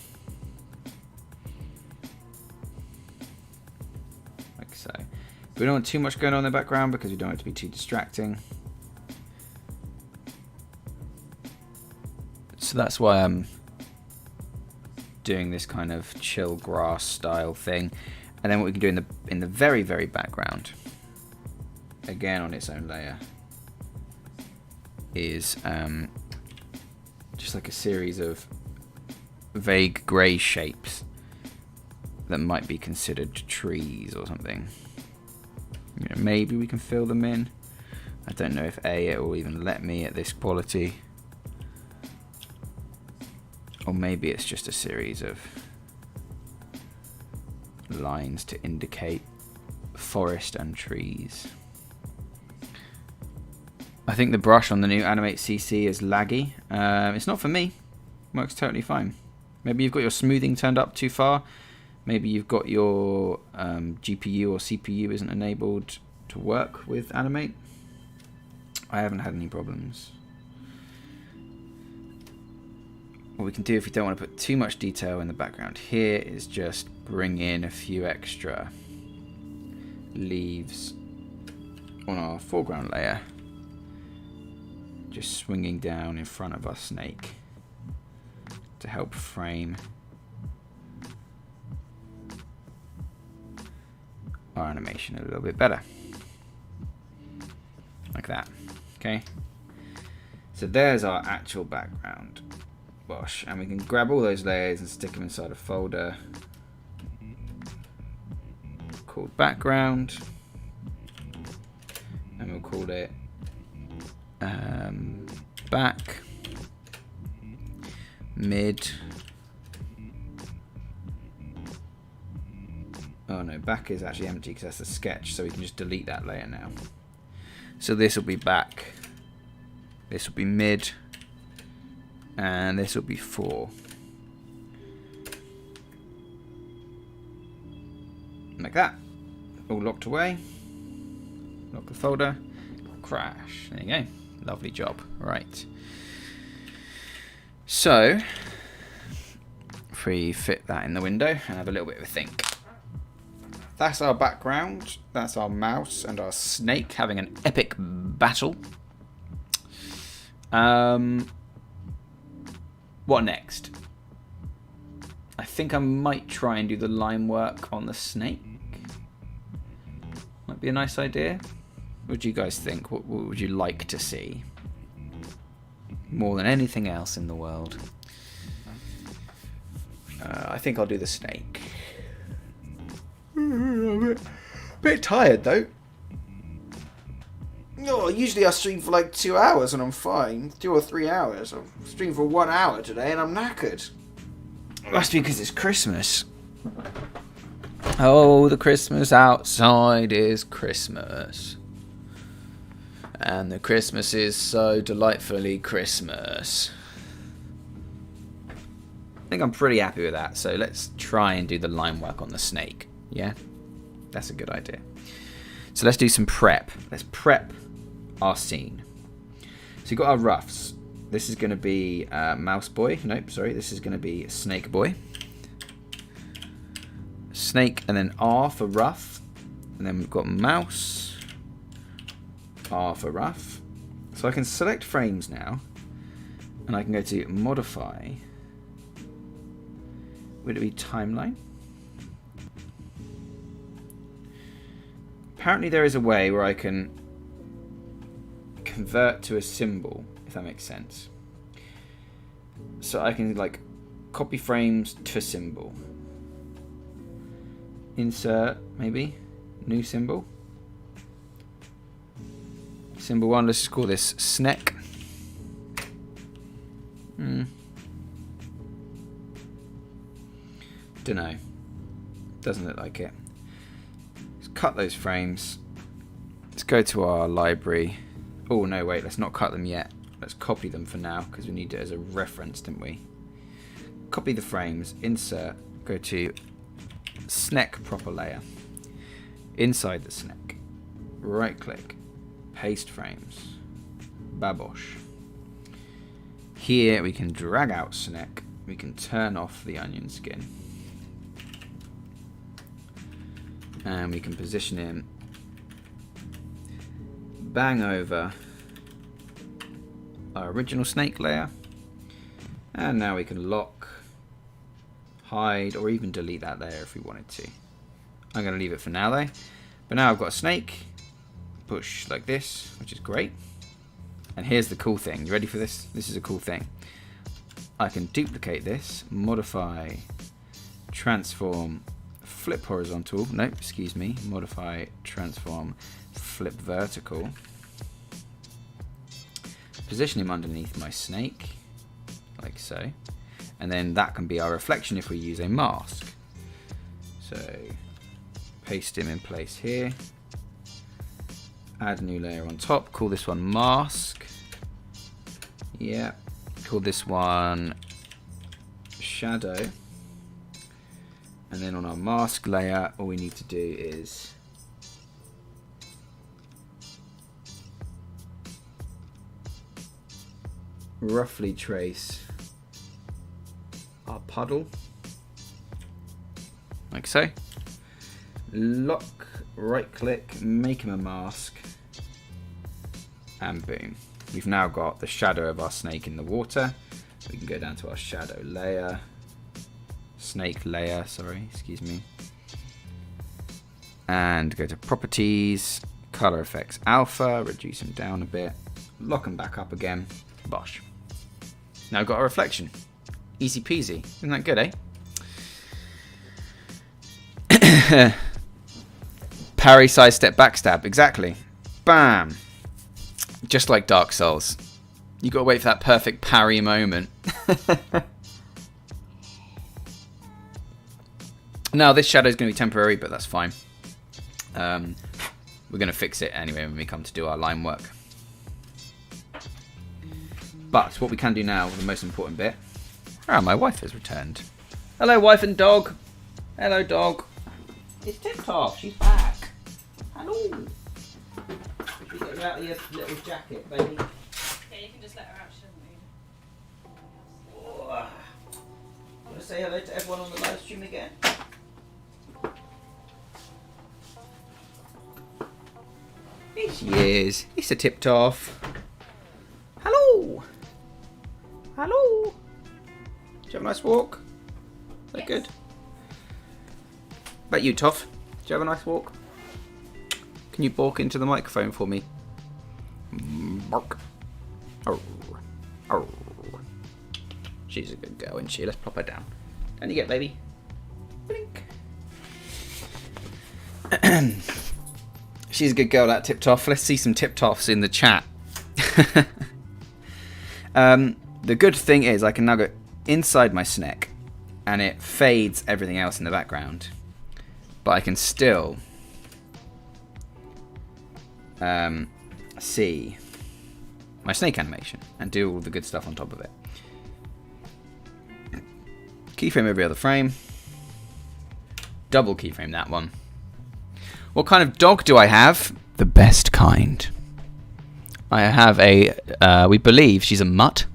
Like so. But we don't want too much going on in the background because we don't want it to be too distracting. So that's why I'm doing this kind of chill grass style thing. And then what we can do in the very, very background, again on its own layer, is just like a series of vague grey shapes that might be considered trees or something. You know, maybe we can fill them in. I don't know if it will even let me at this quality. Or maybe it's just a series of lines to indicate forest and trees. I think the brush on the new Animate CC is laggy. It's not for me. Works totally fine. Maybe you've got your smoothing turned up too far. Maybe you've got your GPU or CPU isn't enabled to work with Animate. I haven't had any problems. what we can do if we don't want to put too much detail in the background here is just bring in a few extra leaves on our foreground layer, just swinging down in front of our snake to help frame our animation a little bit better, like that. Okay, so there's our actual background wash, and we can grab all those layers and stick them inside a folder called background, and we'll call it back, mid, oh no, back is actually empty because that's a sketch, so we can just delete that layer now. So this will be back, this will be mid, and this will be 4. Like that. All locked away. Lock the folder. Crash. There you go. Lovely job. Right. So, if we fit that in the window and have a little bit of a think. That's our background. That's our mouse and our snake having an epic battle. What next? I think I might try and do the line work on the snake. Might be a nice idea. What do you guys think? What would you like to see? More than anything else in the world. I think I'll do the snake. A bit tired though. No, usually I stream for like 2 hours and I'm fine. 2 or 3 hours. I've streamed for 1 hour today and I'm knackered. Must be because it's Christmas. Oh, the Christmas outside is Christmas. And the Christmas is so delightfully Christmas. I think I'm pretty happy with that. So let's try and do the line work on the snake. Yeah? That's a good idea. So let's do some prep. Let's prep our scene. So you've got our roughs. This is going to be mouse boy. Nope, sorry. This is going to be snake boy. Snake and then R for rough. And then we've got mouse. R for rough. So I can select frames now. And I can go to modify. Would it be timeline? Apparently there is a way where I can convert to a symbol, if that makes sense. So I can like copy frames to symbol. Insert, maybe. New symbol. Symbol 1, let's just call this snack. Dunno. Doesn't look like it. Let's cut those frames. Let's go to our library. Oh no, wait, let's not cut them yet. Let's copy them for now because we need it as a reference, didn't we? Copy the frames, insert, go to snack proper layer. Inside the snack, right click, paste frames, babosh. Here we can drag out snack, we can turn off the onion skin. And we can position him bang over our original snake layer. And now we can lock, hide, or even delete that layer if we wanted to. I'm going to leave it for now though. But now I've got a snake. Push like this, which is great. And here's the cool thing. You ready for this? This is a cool thing. I can duplicate this, modify, transform, flip horizontal. Nope, excuse me. Modify, transform, flip vertical. Position him underneath my snake, like so. And then that can be our reflection if we use a mask. So, paste him in place here. Add a new layer on top. Call this one mask. Yeah. Call this one shadow. And then on our mask layer, all we need to do is roughly trace puddle. Like so. Lock, right click, make him a mask. And boom. We've now got the shadow of our snake in the water. We can go down to our shadow layer. Snake layer, sorry, excuse me. And go to properties, color effects alpha, reduce them down a bit, lock them back up again, bosh. Now we've got a reflection. Easy peasy. Isn't that good, eh? Parry, sidestep, backstab. Exactly. Bam. Just like Dark Souls. You got to wait for that perfect parry moment. Now this shadow is going to be temporary, but that's fine. We're going to fix it anyway when we come to do our line work. But what we can do now, the most important bit. Ah, my wife has returned. Hello, wife and dog. Hello, dog. It's TipTut. She's back. Hello. Should we get you out of your little jacket, baby? Yeah, you can just let her out, shouldn't you? Oh, want to say hello to everyone on the live stream again? Here she is. It's a TipTut. Hello. Hello. Did you have a nice walk? Is that good? About you, Toff? Did you have a nice walk? Can you bark into the microphone for me? Bark. Oh. Oh. She's a good girl, isn't she? Let's plop her down. Down you get, baby. Blink. She's a good girl, that TipTut. Let's see some TipTuts in the chat. The good thing is I can now go inside my snake and it fades everything else in the background. But I can still see my snake animation and do all the good stuff on top of it. Keyframe every other frame. Double keyframe that one. What kind of dog do I have? The best kind. I have a, we believe she's a mutt.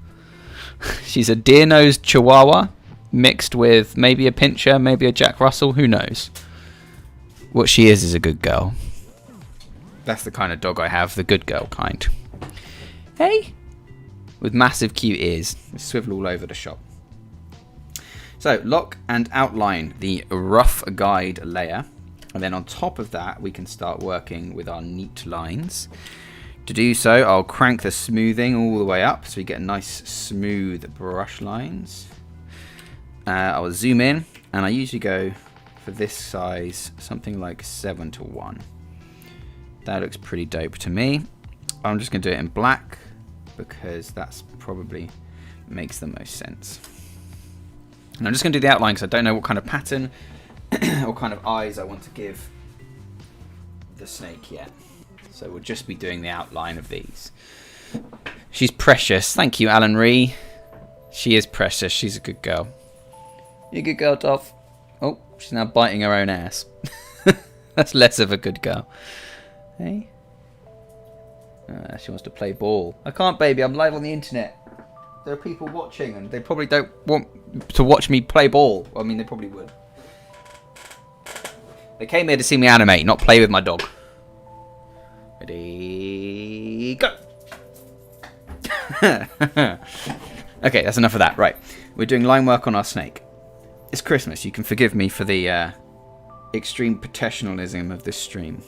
She's a deer-nosed Chihuahua mixed with maybe a Pinscher, maybe a Jack Russell, who knows. What she is a good girl. That's the kind of dog I have, the good girl kind. Hey? With massive cute ears. They swivel all over the shop. So, lock and outline the rough guide layer. And then on top of that, we can start working with our neat lines. To do so, I'll crank the smoothing all the way up so we get nice smooth brush lines. I'll zoom in, and I usually go for this size, something like 7:1. That looks pretty dope to me. I'm just going to do it in black because that's probably makes the most sense. And I'm just going to do the outline because I don't know what kind of pattern or kind of eyes I want to give the snake yet. So we'll just be doing the outline of these. She's precious. Thank you, Alan Ree. She is precious. She's a good girl. You're a good girl, Toff. Oh, she's now biting her own ass. That's less of a good girl. Hey? She wants to play ball. I can't, baby. I'm live on the internet. There are people watching and they probably don't want to watch me play ball. I mean, they probably would. They came here to see me animate, not play with my dog. Ready, go! Okay, that's enough of that. Right, we're doing line work on our snake. It's Christmas. You can forgive me for the extreme professionalism of this stream.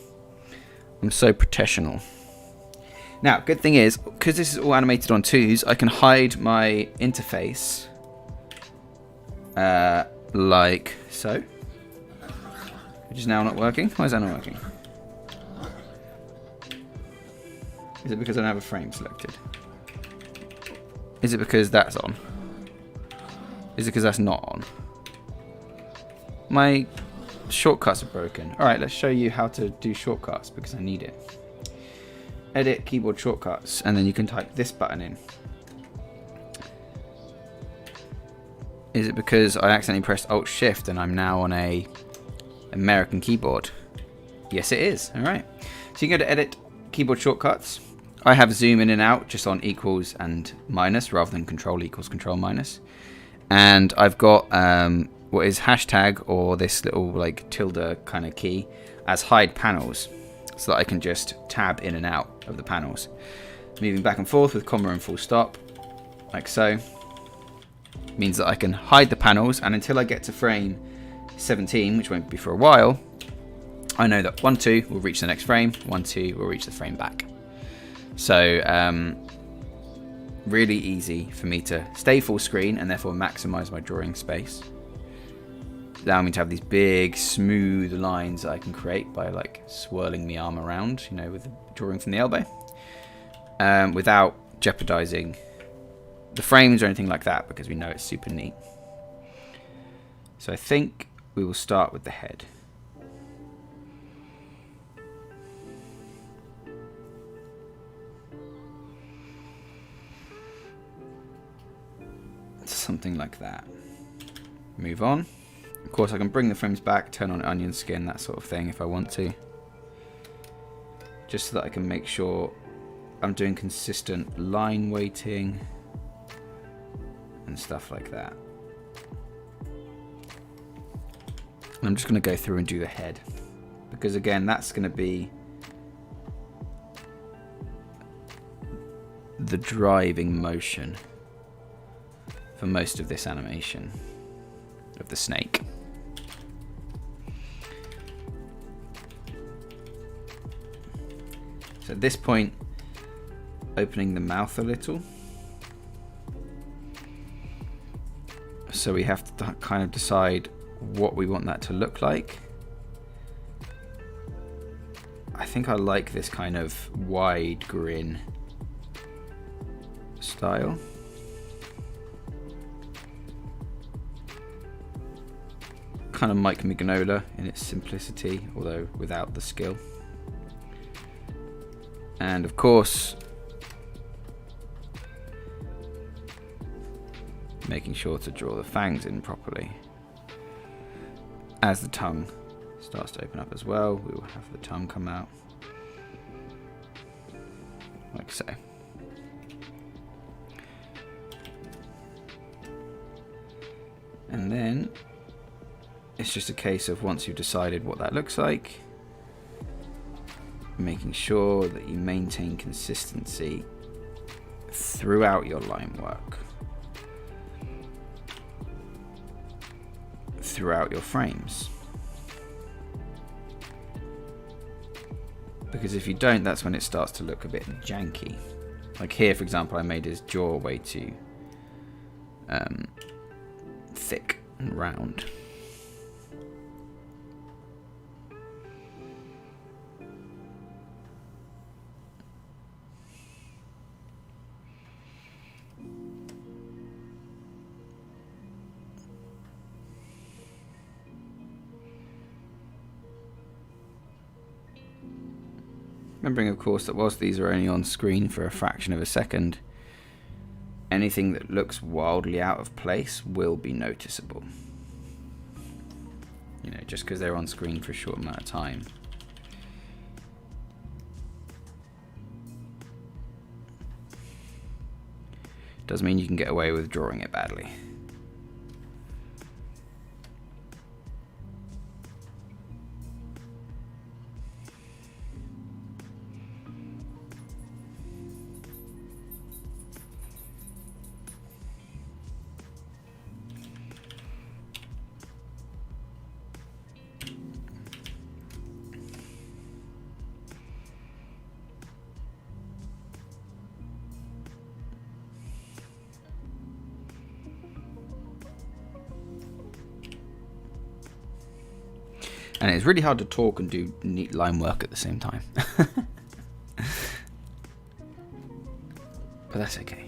I'm so professional. Now, good thing is, because this is all animated on 2s, I can hide my interface like so. Which is now not working. Why is that not working? Is it because I don't have a frame selected? Is it because that's on? Is it because that's not on? My shortcuts are broken. Alright, let's show you how to do shortcuts because I need it. Edit keyboard shortcuts, and then you can type this button in. Is it because I accidentally pressed Alt Shift and I'm now on a American keyboard? Yes, it is. Alright. So you can go to Edit keyboard shortcuts. I have zoom in and out just on equals and minus rather than control equals control minus. And I've got what is hashtag, or this little like tilde kind of key, as hide panels, so that I can just tab in and out of the panels, moving back and forth with comma and full stop, like so. Means that I can hide the panels, and until I get to frame 17, which won't be for a while, I know that 1, 2 will reach the next frame, 1, 2 will reach the frame back. So really easy for me to stay full screen and therefore maximize my drawing space. Allow me to have these big smooth lines that I can create by like swirling the arm around, you know, with the drawing from the elbow, without jeopardizing the frames or anything like that, because we know it's super neat. So I think we will start with the head. Something like that. Move on. Of course, I can bring the frames back, turn on onion skin, that sort of thing if I want to. Just so that I can make sure I'm doing consistent line weighting and stuff like that. And I'm just going to go through and do the head, because again, that's going to be the driving motion for most of this animation of the snake. So at this point, opening the mouth a little. So we have to kind of decide what we want that to look like. I think I like this kind of wide grin style. Kind of Mike Mignola in its simplicity, although without the skill. And of course, making sure to draw the fangs in properly. As the tongue starts to open up as well, we will have the tongue come out, like so. And then it's just a case of, once you've decided what that looks like, making sure that you maintain consistency throughout your line work, throughout your frames. Because if you don't, that's when it starts to look a bit janky. Like here, for example, I made his jaw way too thick and round. Remembering, of course, that whilst these are only on screen for a fraction of a second, anything that looks wildly out of place will be noticeable. You know, just because they're on screen for a short amount of time. Doesn't mean you can get away with drawing it badly. And it's really hard to talk and do neat line work at the same time. But that's okay.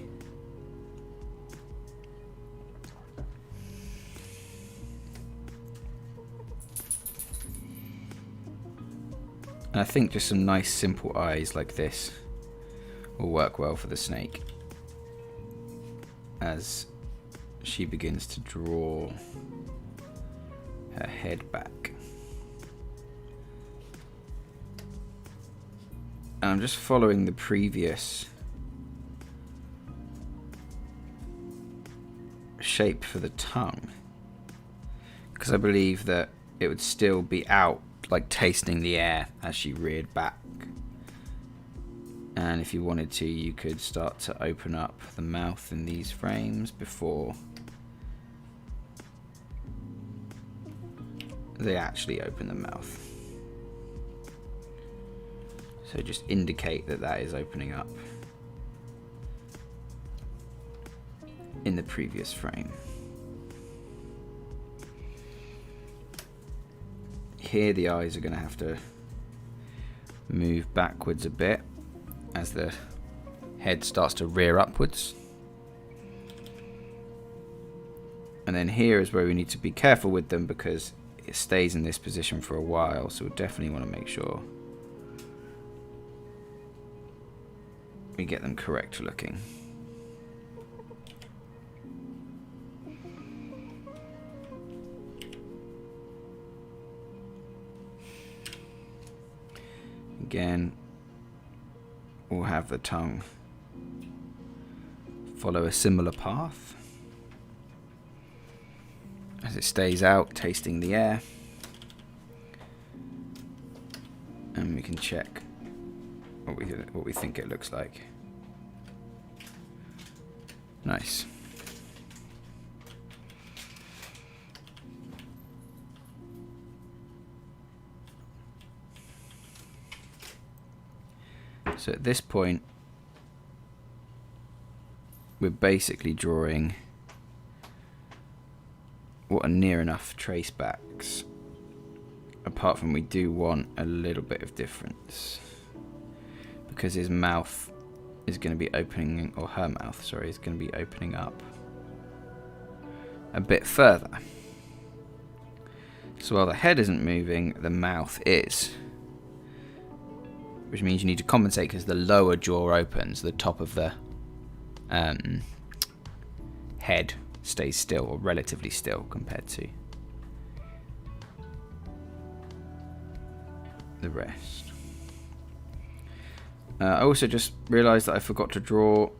And I think just some nice simple eyes like this will work well for the snake as she begins to draw her head back. And I'm just following the previous shape for the tongue, because I believe that it would still be out, like tasting the air as she reared back. And if you wanted to, you could start to open up the mouth in these frames before they actually open the mouth. So just indicate that that is opening up in the previous frame. Here the eyes are going to have to move backwards a bit as the head starts to rear upwards. And then here is where we need to be careful with them, because it stays in this position for a while, so we definitely want to make sure we get them correct looking. Again, we'll have the tongue follow a similar path as it stays out, tasting the air. And we can check what we think it looks like. Nice. So at this point, we're basically drawing what are near enough trace backs, apart from we do want a little bit of difference, because his mouth is going to be opening, or her mouth, sorry, is going to be opening up a bit further. So while the head isn't moving, the mouth is, which means you need to compensate because the lower jaw opens, the top of the head stays still, or relatively still compared to the rest. I also just realised that I forgot to draw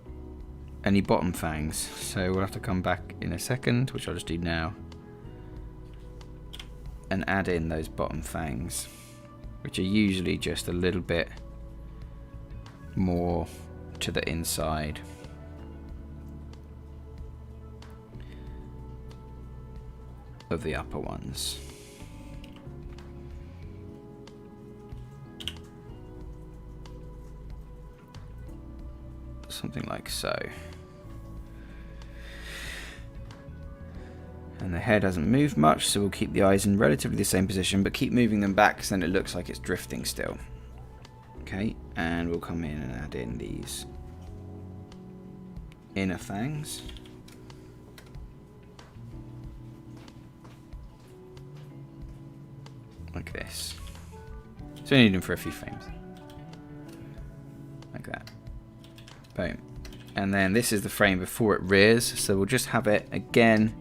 any bottom fangs, so we'll have to come back in a second, which I'll just do now, and add in those bottom fangs, which are usually just a little bit more to the inside. Of the upper ones. Something like so. And the head hasn't moved much, so we'll keep the eyes in relatively the same position, but keep moving them back so then it looks like it's drifting still. Okay, and we'll come in and add in these inner fangs. Like this. So we need them for a few frames. Like that. Boom. And then this is the frame before it rears, so we'll just have it again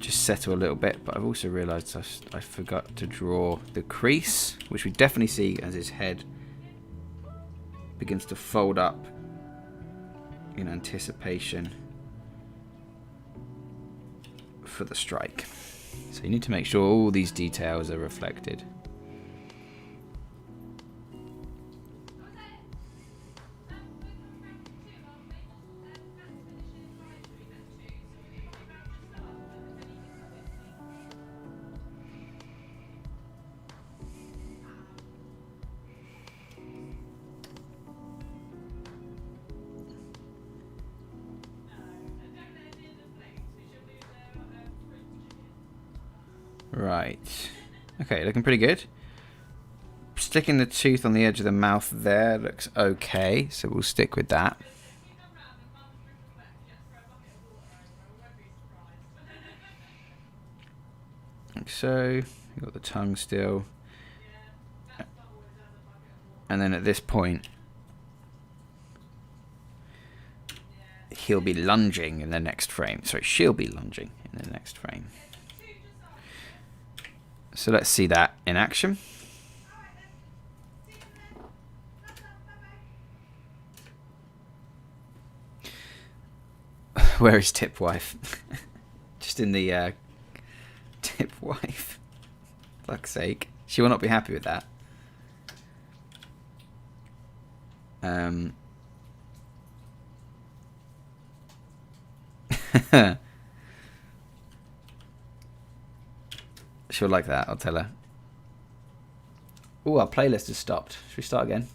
just settle a little bit, but I've also realised I forgot to draw the crease, which we definitely see as his head begins to fold up in anticipation for the strike. So you need to make sure all these details are reflected. Right. Okay, looking pretty good. Sticking the tooth on the edge of the mouth there looks okay, so we'll stick with that. Like so. You've got the tongue still. And then at this point, he'll be lunging in the next frame. Sorry, she'll be lunging in the next frame. So let's see that in action. Where is Tip Wife? Just in the Tip Wife. Fuck's sake. She will not be happy with that. She'll like that, I'll tell her. Oh, our playlist has stopped. Should we start again?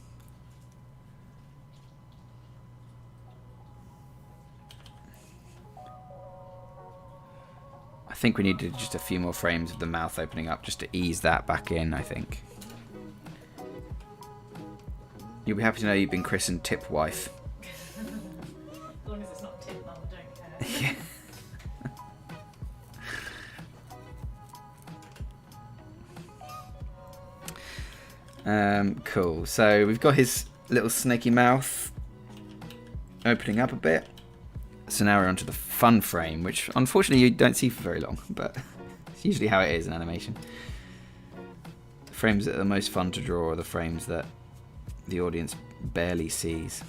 I think we needed just a few more frames of the mouth opening up just to ease that back in, I think. You'll be happy to know you've been christened Tip Wife. As long as it's not Tip Mum, I don't care. Yeah. Cool. So we've got his little snaky mouth opening up a bit. So now we're onto the fun frame, which unfortunately you don't see for very long, but it's usually how it is in animation. The frames that are the most fun to draw are the frames that the audience barely sees.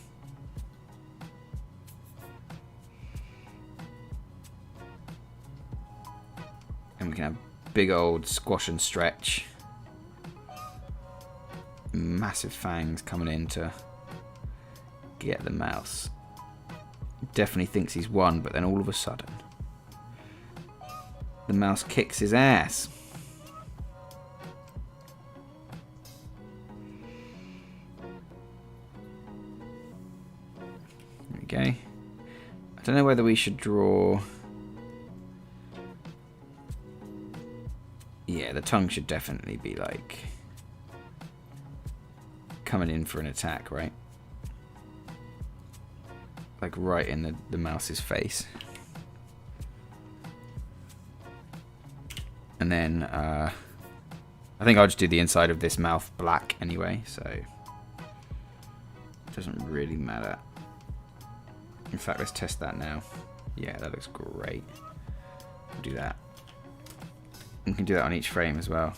And we can have big old squash and stretch. Massive fangs coming in to get the mouse. Definitely thinks he's won, but then all of a sudden the mouse kicks his ass. There we go. I don't know whether we should draw... Yeah, the tongue should definitely be like coming in for an attack, right? Like right in the mouse's face. And then I think I'll just do the inside of this mouth black anyway, so it doesn't really matter. In fact, let's test that now. Yeah, that looks great. We'll do that. We can do that on each frame as well.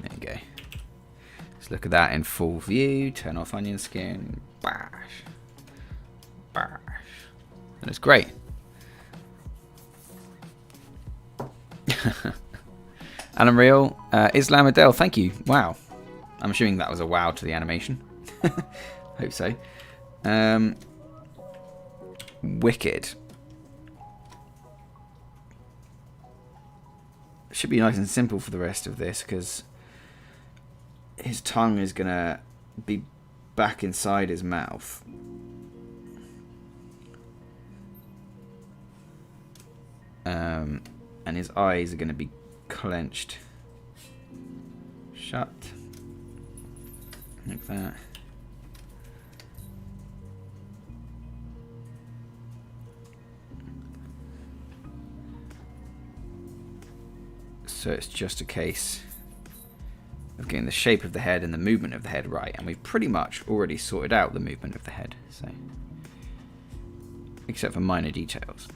There you go. Let's look at that in full view. Turn off onion skin. Bash. Bash. And it's great. Alan Real, Islam Adele, thank you. Wow. I'm assuming that was a wow to the animation. Hope so. Wicked. Should be nice and simple for the rest of this because his tongue is going to be back inside his mouth. And his eyes are going to be clenched shut like that. So it's just a case of getting the shape of the head and the movement of the head right, and we've pretty much already sorted out the movement of the head, so except for minor details.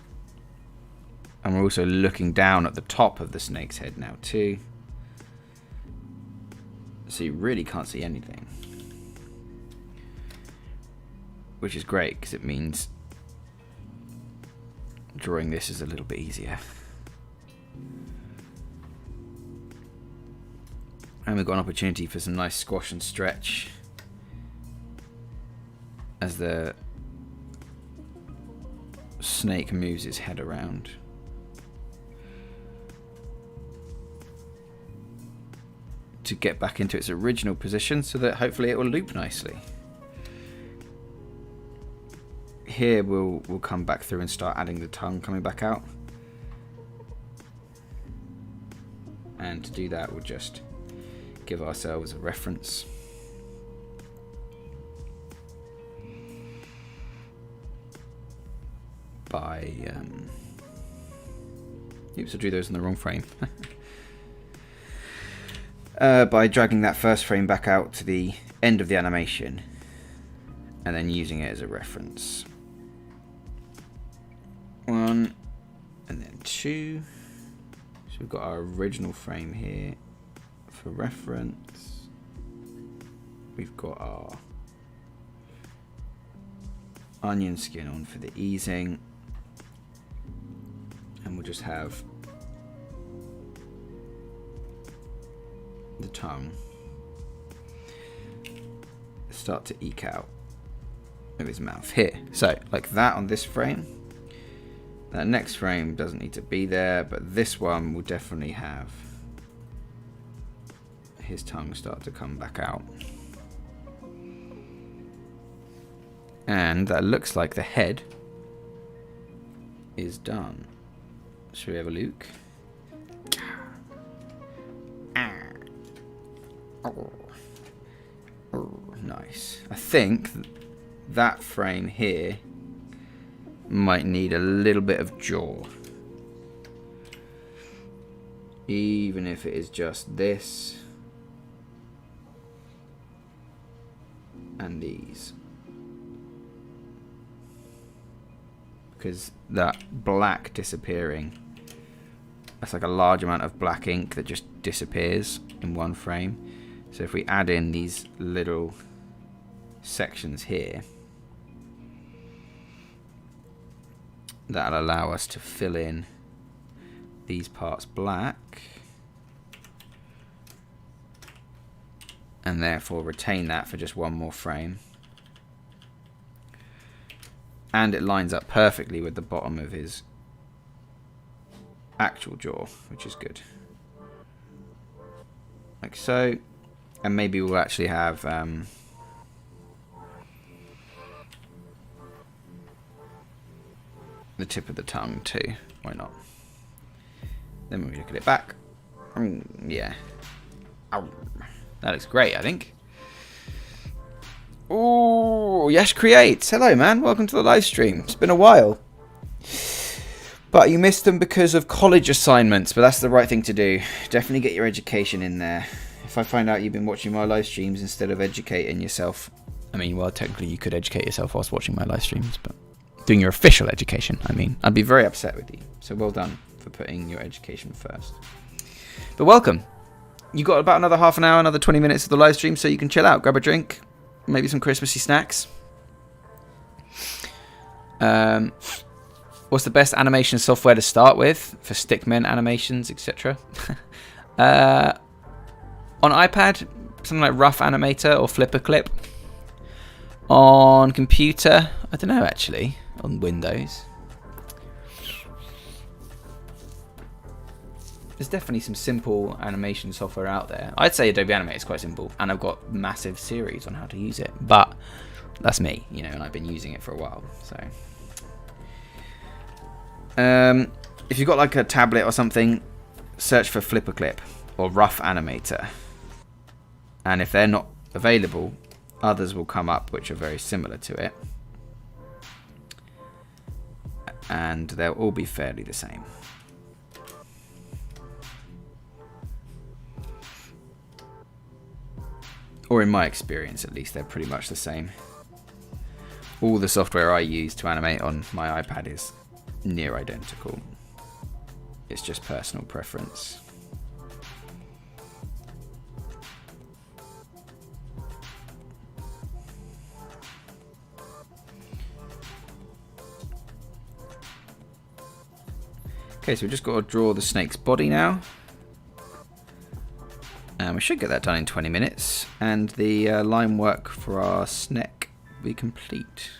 And we're also looking down at the top of the snake's head now too. So you really can't see anything. Which is great because it means drawing this is a little bit easier. And we've got an opportunity for some nice squash and stretch as the snake moves its head around. To get back into its original position so that hopefully it will loop nicely. Here we'll come back through and start adding the tongue coming back out. And to do that we'll just give ourselves a reference. By oops, I drew those in the wrong frame. By dragging that first frame back out to the end of the animation and then using it as a reference. 1 and then 2. So we've got our original frame here for reference. We've got our onion skin on for the easing, and we'll just have the tongue start to eke out of his mouth here. So like that on this frame. That next frame doesn't need to be there, but this one will definitely have his tongue start to come back out. And that looks like the head is done. Should we have a look? Oh, nice. I think that frame here might need a little bit of jaw. Even if it is just this and these. Because that black disappearing, that's like a large amount of black ink that just disappears in one frame. So if we add in these little sections here, that'll allow us to fill in these parts black and therefore retain that for just one more frame. And it lines up perfectly with the bottom of his actual jaw, which is good. Like so. And maybe we'll actually have the tip of the tongue too. Why not? Then when we look at it back, yeah. Ow. That looks great, I think. Oh, Yash Creates. Hello, man. Welcome to the live stream. It's been a while. But you missed them because of college assignments, but that's the right thing to do. Definitely get your education in there. If I find out you've been watching my live streams instead of educating yourself, I mean, well, technically you could educate yourself whilst watching my live streams, but doing your official education, I mean, I'd be very upset with you. So well done for putting your education first. But welcome. You got about another half an hour, another 20 minutes of the live stream, so you can chill out, grab a drink, maybe some Christmassy snacks. What's the best animation software to start with for stickmen animations, etc.? On iPad, something like Rough Animator or Flipper Clip. On computer, I don't know actually, on Windows. There's definitely some simple animation software out there. I'd say Adobe Animate is quite simple, and I've got massive series on how to use it. But that's me, you know, and I've been using it for a while. So, if you've got like a tablet or something, search for Flipper Clip or Rough Animator. And if they're not available, others will come up which are very similar to it. And they'll all be fairly the same. Or in my experience, at least, they're pretty much the same. All the software I use to animate on my iPad is near identical. It's just personal preference. Okay, so we've just got to draw the snake's body now. And we should get that done in 20 minutes. And the line work for our snake will be complete.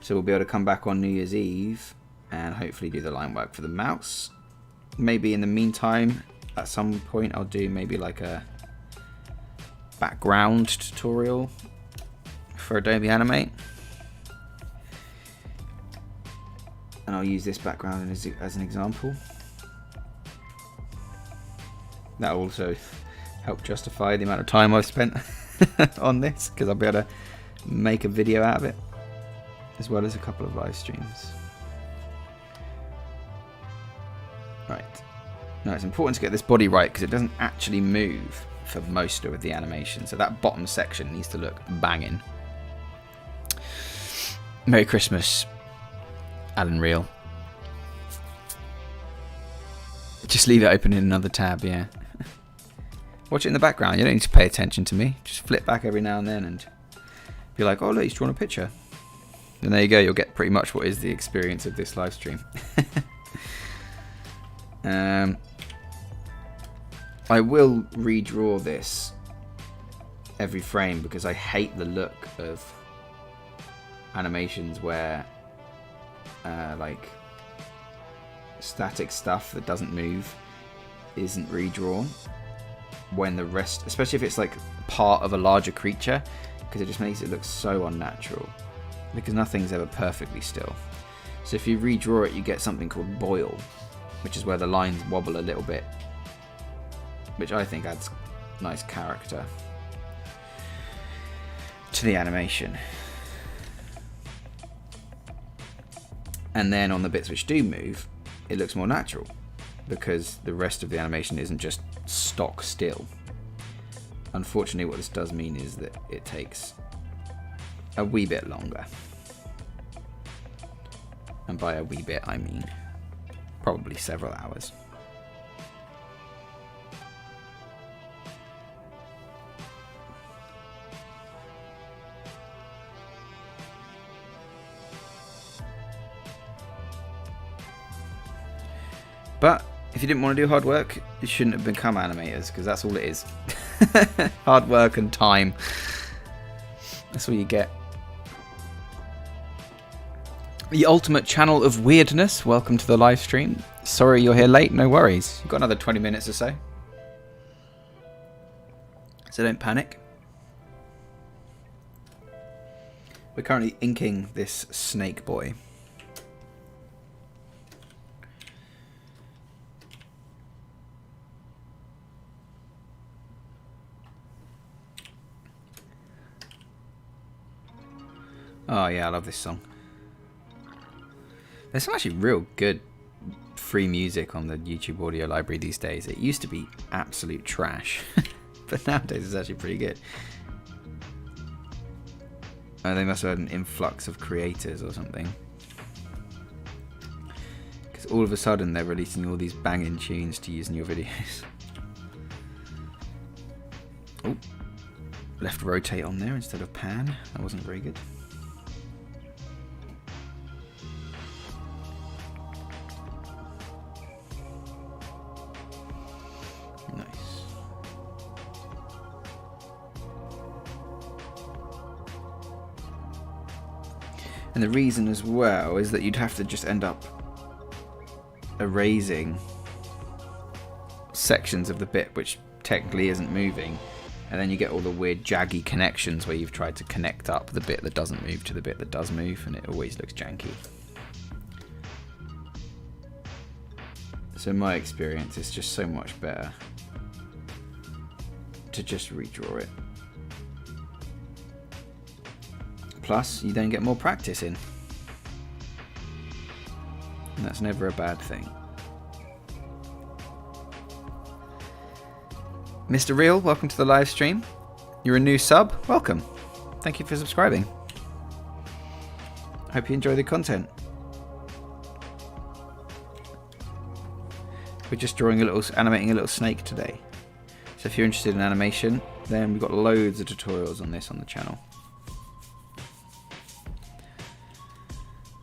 So we'll be able to come back on New Year's Eve and hopefully do the line work for the mouse. Maybe in the meantime, at some point, I'll do maybe like a background tutorial for Adobe Animate. And I'll use this background as an example. That'll also help justify the amount of time I've spent on this, because I'll be able to make a video out of it, as well as a couple of live streams. Right. Now it's important to get this body right, because it doesn't actually move for most of the animation. So that bottom section needs to look banging. Merry Christmas. Alan Reel. Just leave it open in another tab, yeah. Watch it in the background. You don't need to pay attention to me. Just flip back every now and then and be like, oh, look, he's drawn a picture. And there you go. You'll get pretty much what is the experience of this live stream. I will redraw this every frame because I hate the look of animations where like static stuff that doesn't move isn't redrawn when the rest, especially if it's like part of a larger creature, because it just makes it look so unnatural because nothing's ever perfectly still. So if you redraw it, you get something called boil, which is where the lines wobble a little bit, which I think adds nice character to the animation. And then on the bits which do move, it looks more natural because the rest of the animation isn't just stock still. Unfortunately, what this does mean is that it takes a wee bit longer. And by a wee bit, I mean probably several hours. But if you didn't want to do hard work, you shouldn't have become animators, because that's all it is. Hard work and time. That's all you get. The ultimate channel of weirdness. Welcome to the live stream. Sorry you're here late, no worries. You've got another 20 minutes or so. So don't panic. We're currently inking this snake boy. Oh yeah, I love this song. There's some actually real good free music on the YouTube audio library these days. It used to be absolute trash, but nowadays it's actually pretty good. Oh, they must have had an influx of creators or something. Because all of a sudden they're releasing all these banging tunes to use in your videos. Oh, left rotate on there instead of pan. That wasn't very good. And the reason as well is that you'd have to just end up erasing sections of the bit which technically isn't moving, and then you get all the weird jaggy connections where you've tried to connect up the bit that doesn't move to the bit that does move, and it always looks janky. So in my experience, it's just so much better to just redraw it. Plus, you then get more practice in. And that's never a bad thing. Mr. Real, welcome to the live stream. You're a new sub? Welcome. Thank you for subscribing. Hope you enjoy the content. We're just animating a little snake today. So if you're interested in animation, then we've got loads of tutorials on this on the channel.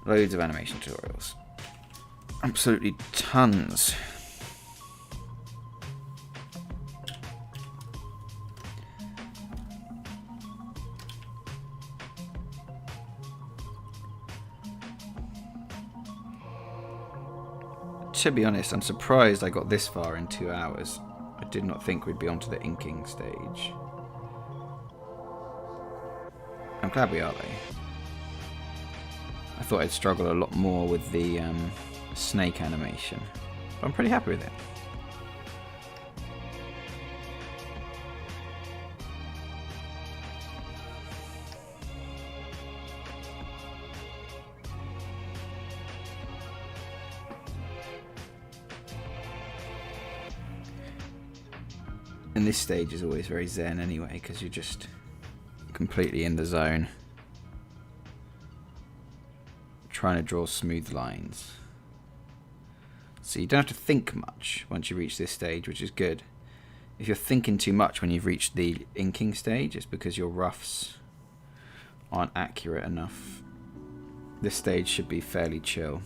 Loads of animation tutorials. Absolutely tons. To be honest, I'm surprised I got this far in 2 hours. I did not think we'd be onto the inking stage. I'm glad we are though. I thought I'd struggle a lot more with the snake animation, but I'm pretty happy with it. And this stage is always very zen anyway, because you're just completely in the zone, trying to draw smooth lines. So you don't have to think much once you reach this stage, which is good. If you're thinking too much when you've reached the inking stage, it's because your roughs aren't accurate enough. This stage should be fairly chill.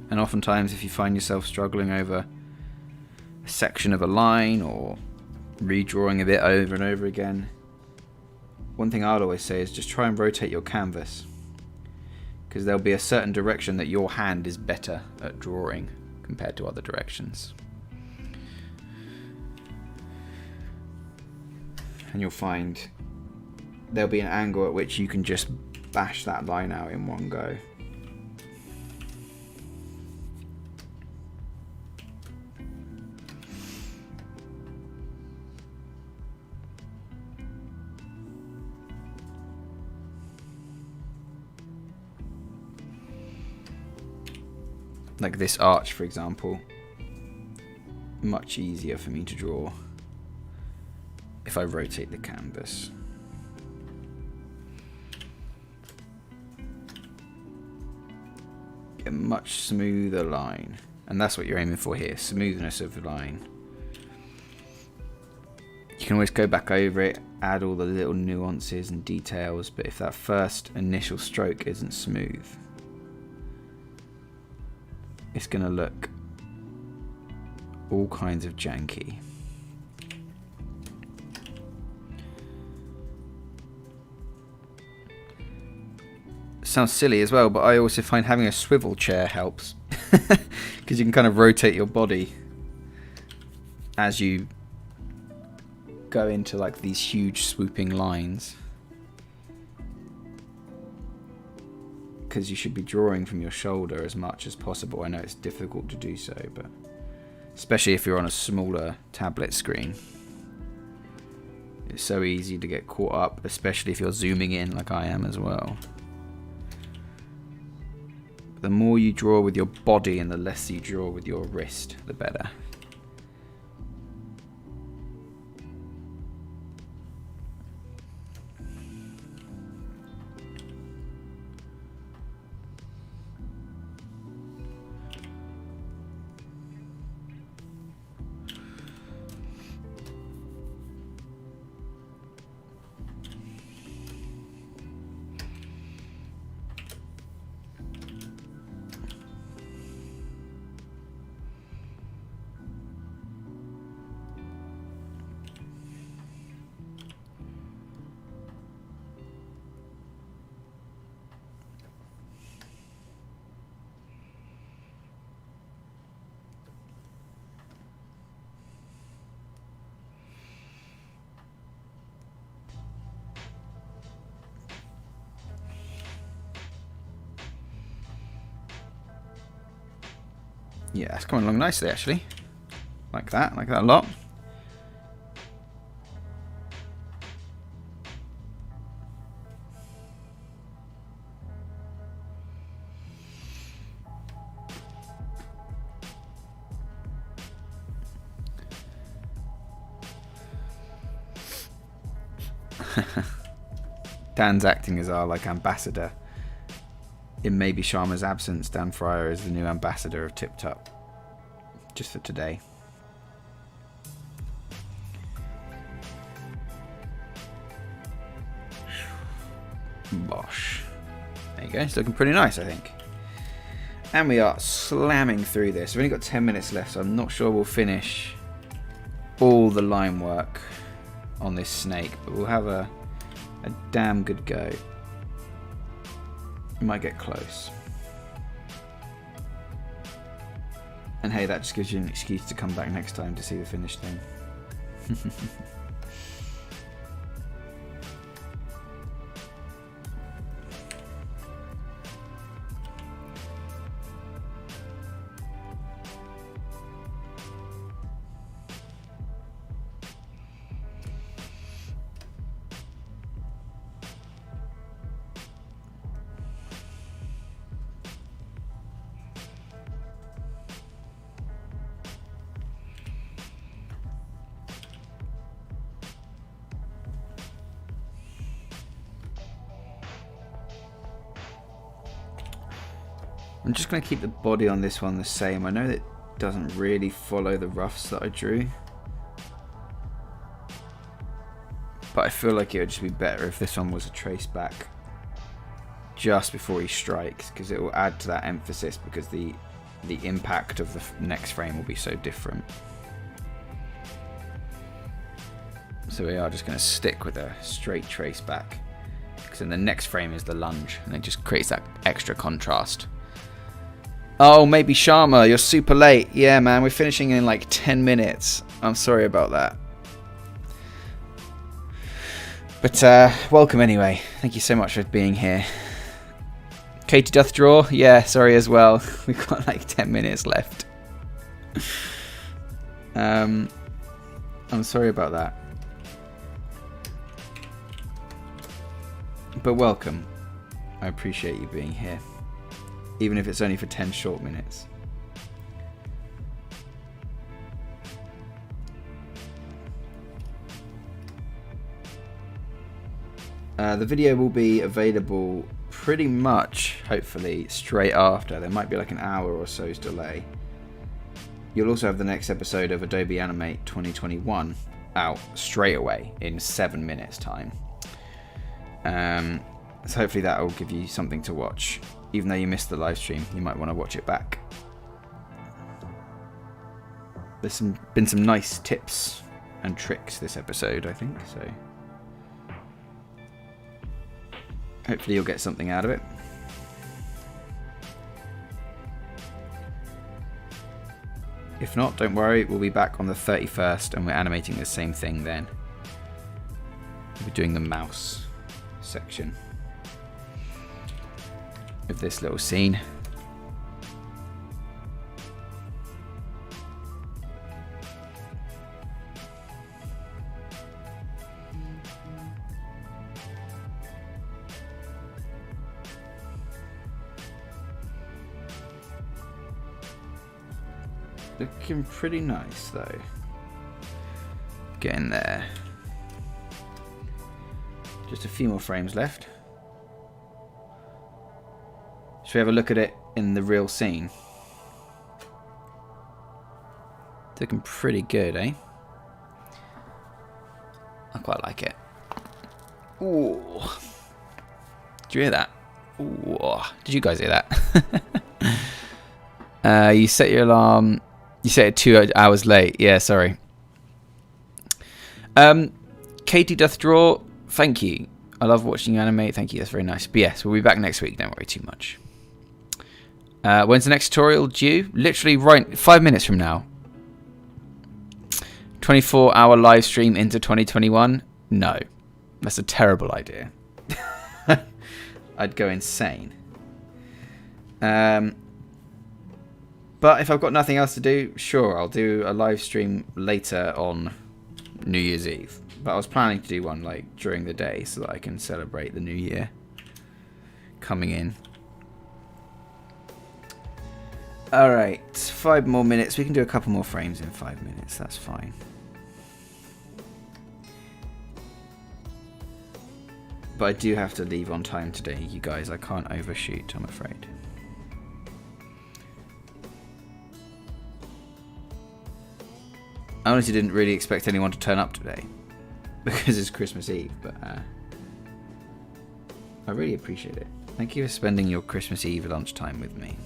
And oftentimes if you find yourself struggling over a section of a line or redrawing a bit over and over again, one thing I'd always say is just try and rotate your canvas, because there'll be a certain direction that your hand is better at drawing compared to other directions. And you'll find there'll be an angle at which you can just bash that line out in one go. Like this arch, for example, much easier for me to draw if I rotate the canvas. Get a much smoother line, and that's what you're aiming for here, smoothness of the line. You can always go back over it, add all the little nuances and details, but if that first initial stroke isn't smooth, it's going to look all kinds of janky. Sounds silly as well, but I also find having a swivel chair helps, because you can kind of rotate your body as you go into like these huge swooping lines. Because you should be drawing from your shoulder as much as possible. I know it's difficult to do so, but especially if you're on a smaller tablet screen, it's so easy to get caught up, especially if you're zooming in like I am as well. The more you draw with your body and the less you draw with your wrist, the better. Yeah, it's coming along nicely actually. Like that a lot. Dan's acting as our like ambassador. In maybe Sharma's absence, Dan Fryer is the new ambassador of TipTut. Just for today. Bosh. There you go. It's looking pretty nice, I think. And we are slamming through this. We've only got 10 minutes left, so I'm not sure we'll finish all the line work on this snake, but we'll have a damn good go. We might get close. And hey, that just gives you an excuse to come back next time to see the finished thing. I'm just going to keep the body on this one the same. I know that it doesn't really follow the roughs that I drew, but I feel like it would just be better if this one was a trace back just before he strikes, because it will add to that emphasis, because the impact of the next frame will be so different. So we are just going to stick with a straight trace back, because then the next frame is the lunge, and it just creates that extra contrast. Oh, maybe Sharma, you're super late. Yeah, man, we're finishing in like 10 minutes. I'm sorry about that. But welcome anyway. Thank you so much for being here. Katie doth draw? Yeah, sorry as well. We've got like 10 minutes left. I'm sorry about that. But welcome. I appreciate you being here, even if it's only for 10 short minutes. The video will be available pretty much, hopefully, straight after. There might be like an hour or so's delay. You'll also have the next episode of Adobe Animate 2021 out straight away in 7 minutes time. So hopefully that will give you something to watch. Even though you missed the live stream, you might want to watch it back. There's been some nice tips and tricks this episode, I think, so hopefully you'll get something out of it. If not, don't worry, we'll be back on the 31st and we're animating the same thing then. We're doing the mouse section of this little scene. Looking pretty nice though. Getting there. Just a few more frames left. Should we have a look at it in the real scene? Looking pretty good, eh? I quite like it. Ooh. Did you hear that? Ooh. Did you guys hear that? You set your alarm. You set it 2 hours late. Yeah, sorry. Katie doth draw. Thank you. I love watching you animate. Thank you. That's very nice. But yes, we'll be back next week. Don't worry too much. When's the next tutorial due? Literally right 5 minutes from now. 24-hour live stream into 2021? No. That's a terrible idea. I'd go insane. But if I've got nothing else to do, sure, I'll do a live stream later on New Year's Eve. But I was planning to do one like during the day so that I can celebrate the new year coming in. Alright, 5 more minutes. We can do a couple more frames in 5 minutes. That's fine. But I do have to leave on time today, you guys. I can't overshoot, I'm afraid. I honestly didn't really expect anyone to turn up today because it's Christmas Eve, but I really appreciate it. Thank you for spending your Christmas Eve lunchtime with me.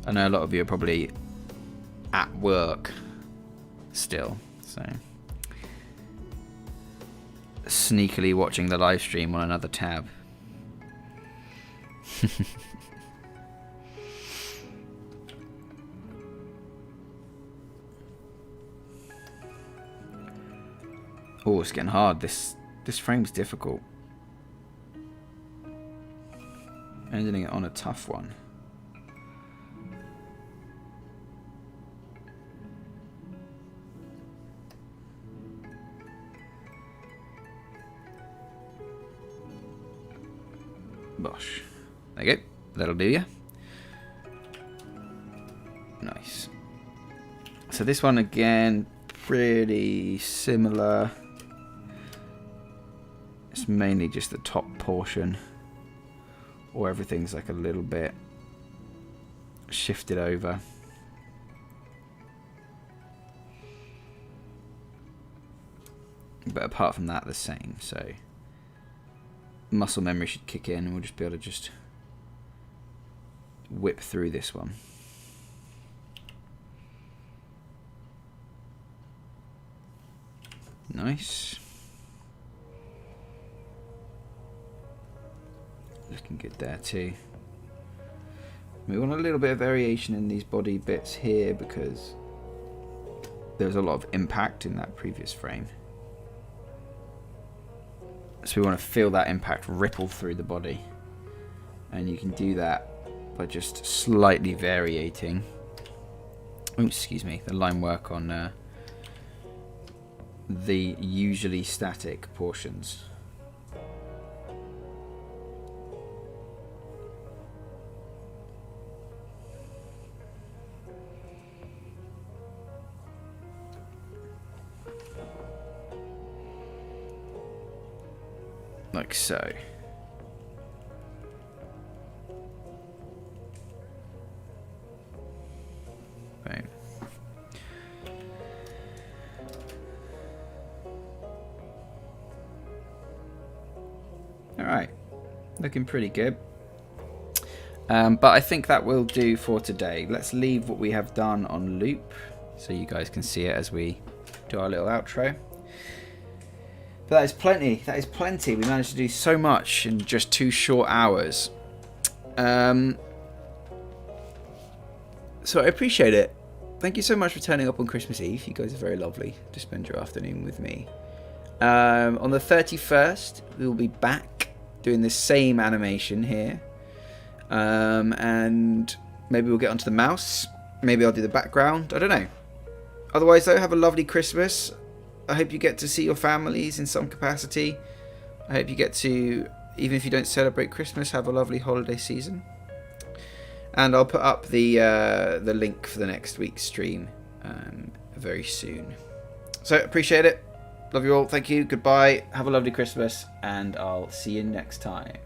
I know a lot of you are probably at work still, so sneakily watching the live stream on another tab. Oh, it's getting hard. This frame's difficult. Ending it on a tough one. Bosh. There you go. That'll do ya. Nice. So this one again, pretty similar. It's mainly just the top portion, or everything's like a little bit shift it over. But apart from that, the same. So muscle memory should kick in and we'll just be able to just whip through this one. Nice. Looking good there too. We want a little bit of variation in these body bits here because there was a lot of impact in that previous frame. So we want to feel that impact ripple through the body. And you can do that by just slightly variating. Oh, excuse me, the line work on the usually static portions. Like so. Boom. Alright, looking pretty good. But I think that will do for today. Let's leave what we have done on loop so you guys can see it as we do our little outro. But that is plenty. That is plenty. We managed to do so much in just 2 short hours. So I appreciate it. Thank you so much for turning up on Christmas Eve. You guys are very lovely to spend your afternoon with me. On the 31st, we will be back doing the same animation here. And maybe we'll get onto the mouse. Maybe I'll do the background. I don't know. Otherwise, though, have a lovely Christmas. I hope you get to see your families in some capacity. I hope you get to, even if you don't celebrate Christmas, have a lovely holiday season. And I'll put up the link for the next week's stream very soon. So appreciate it. Love you all. Thank you. Goodbye. Have a lovely Christmas, and I'll see you next time.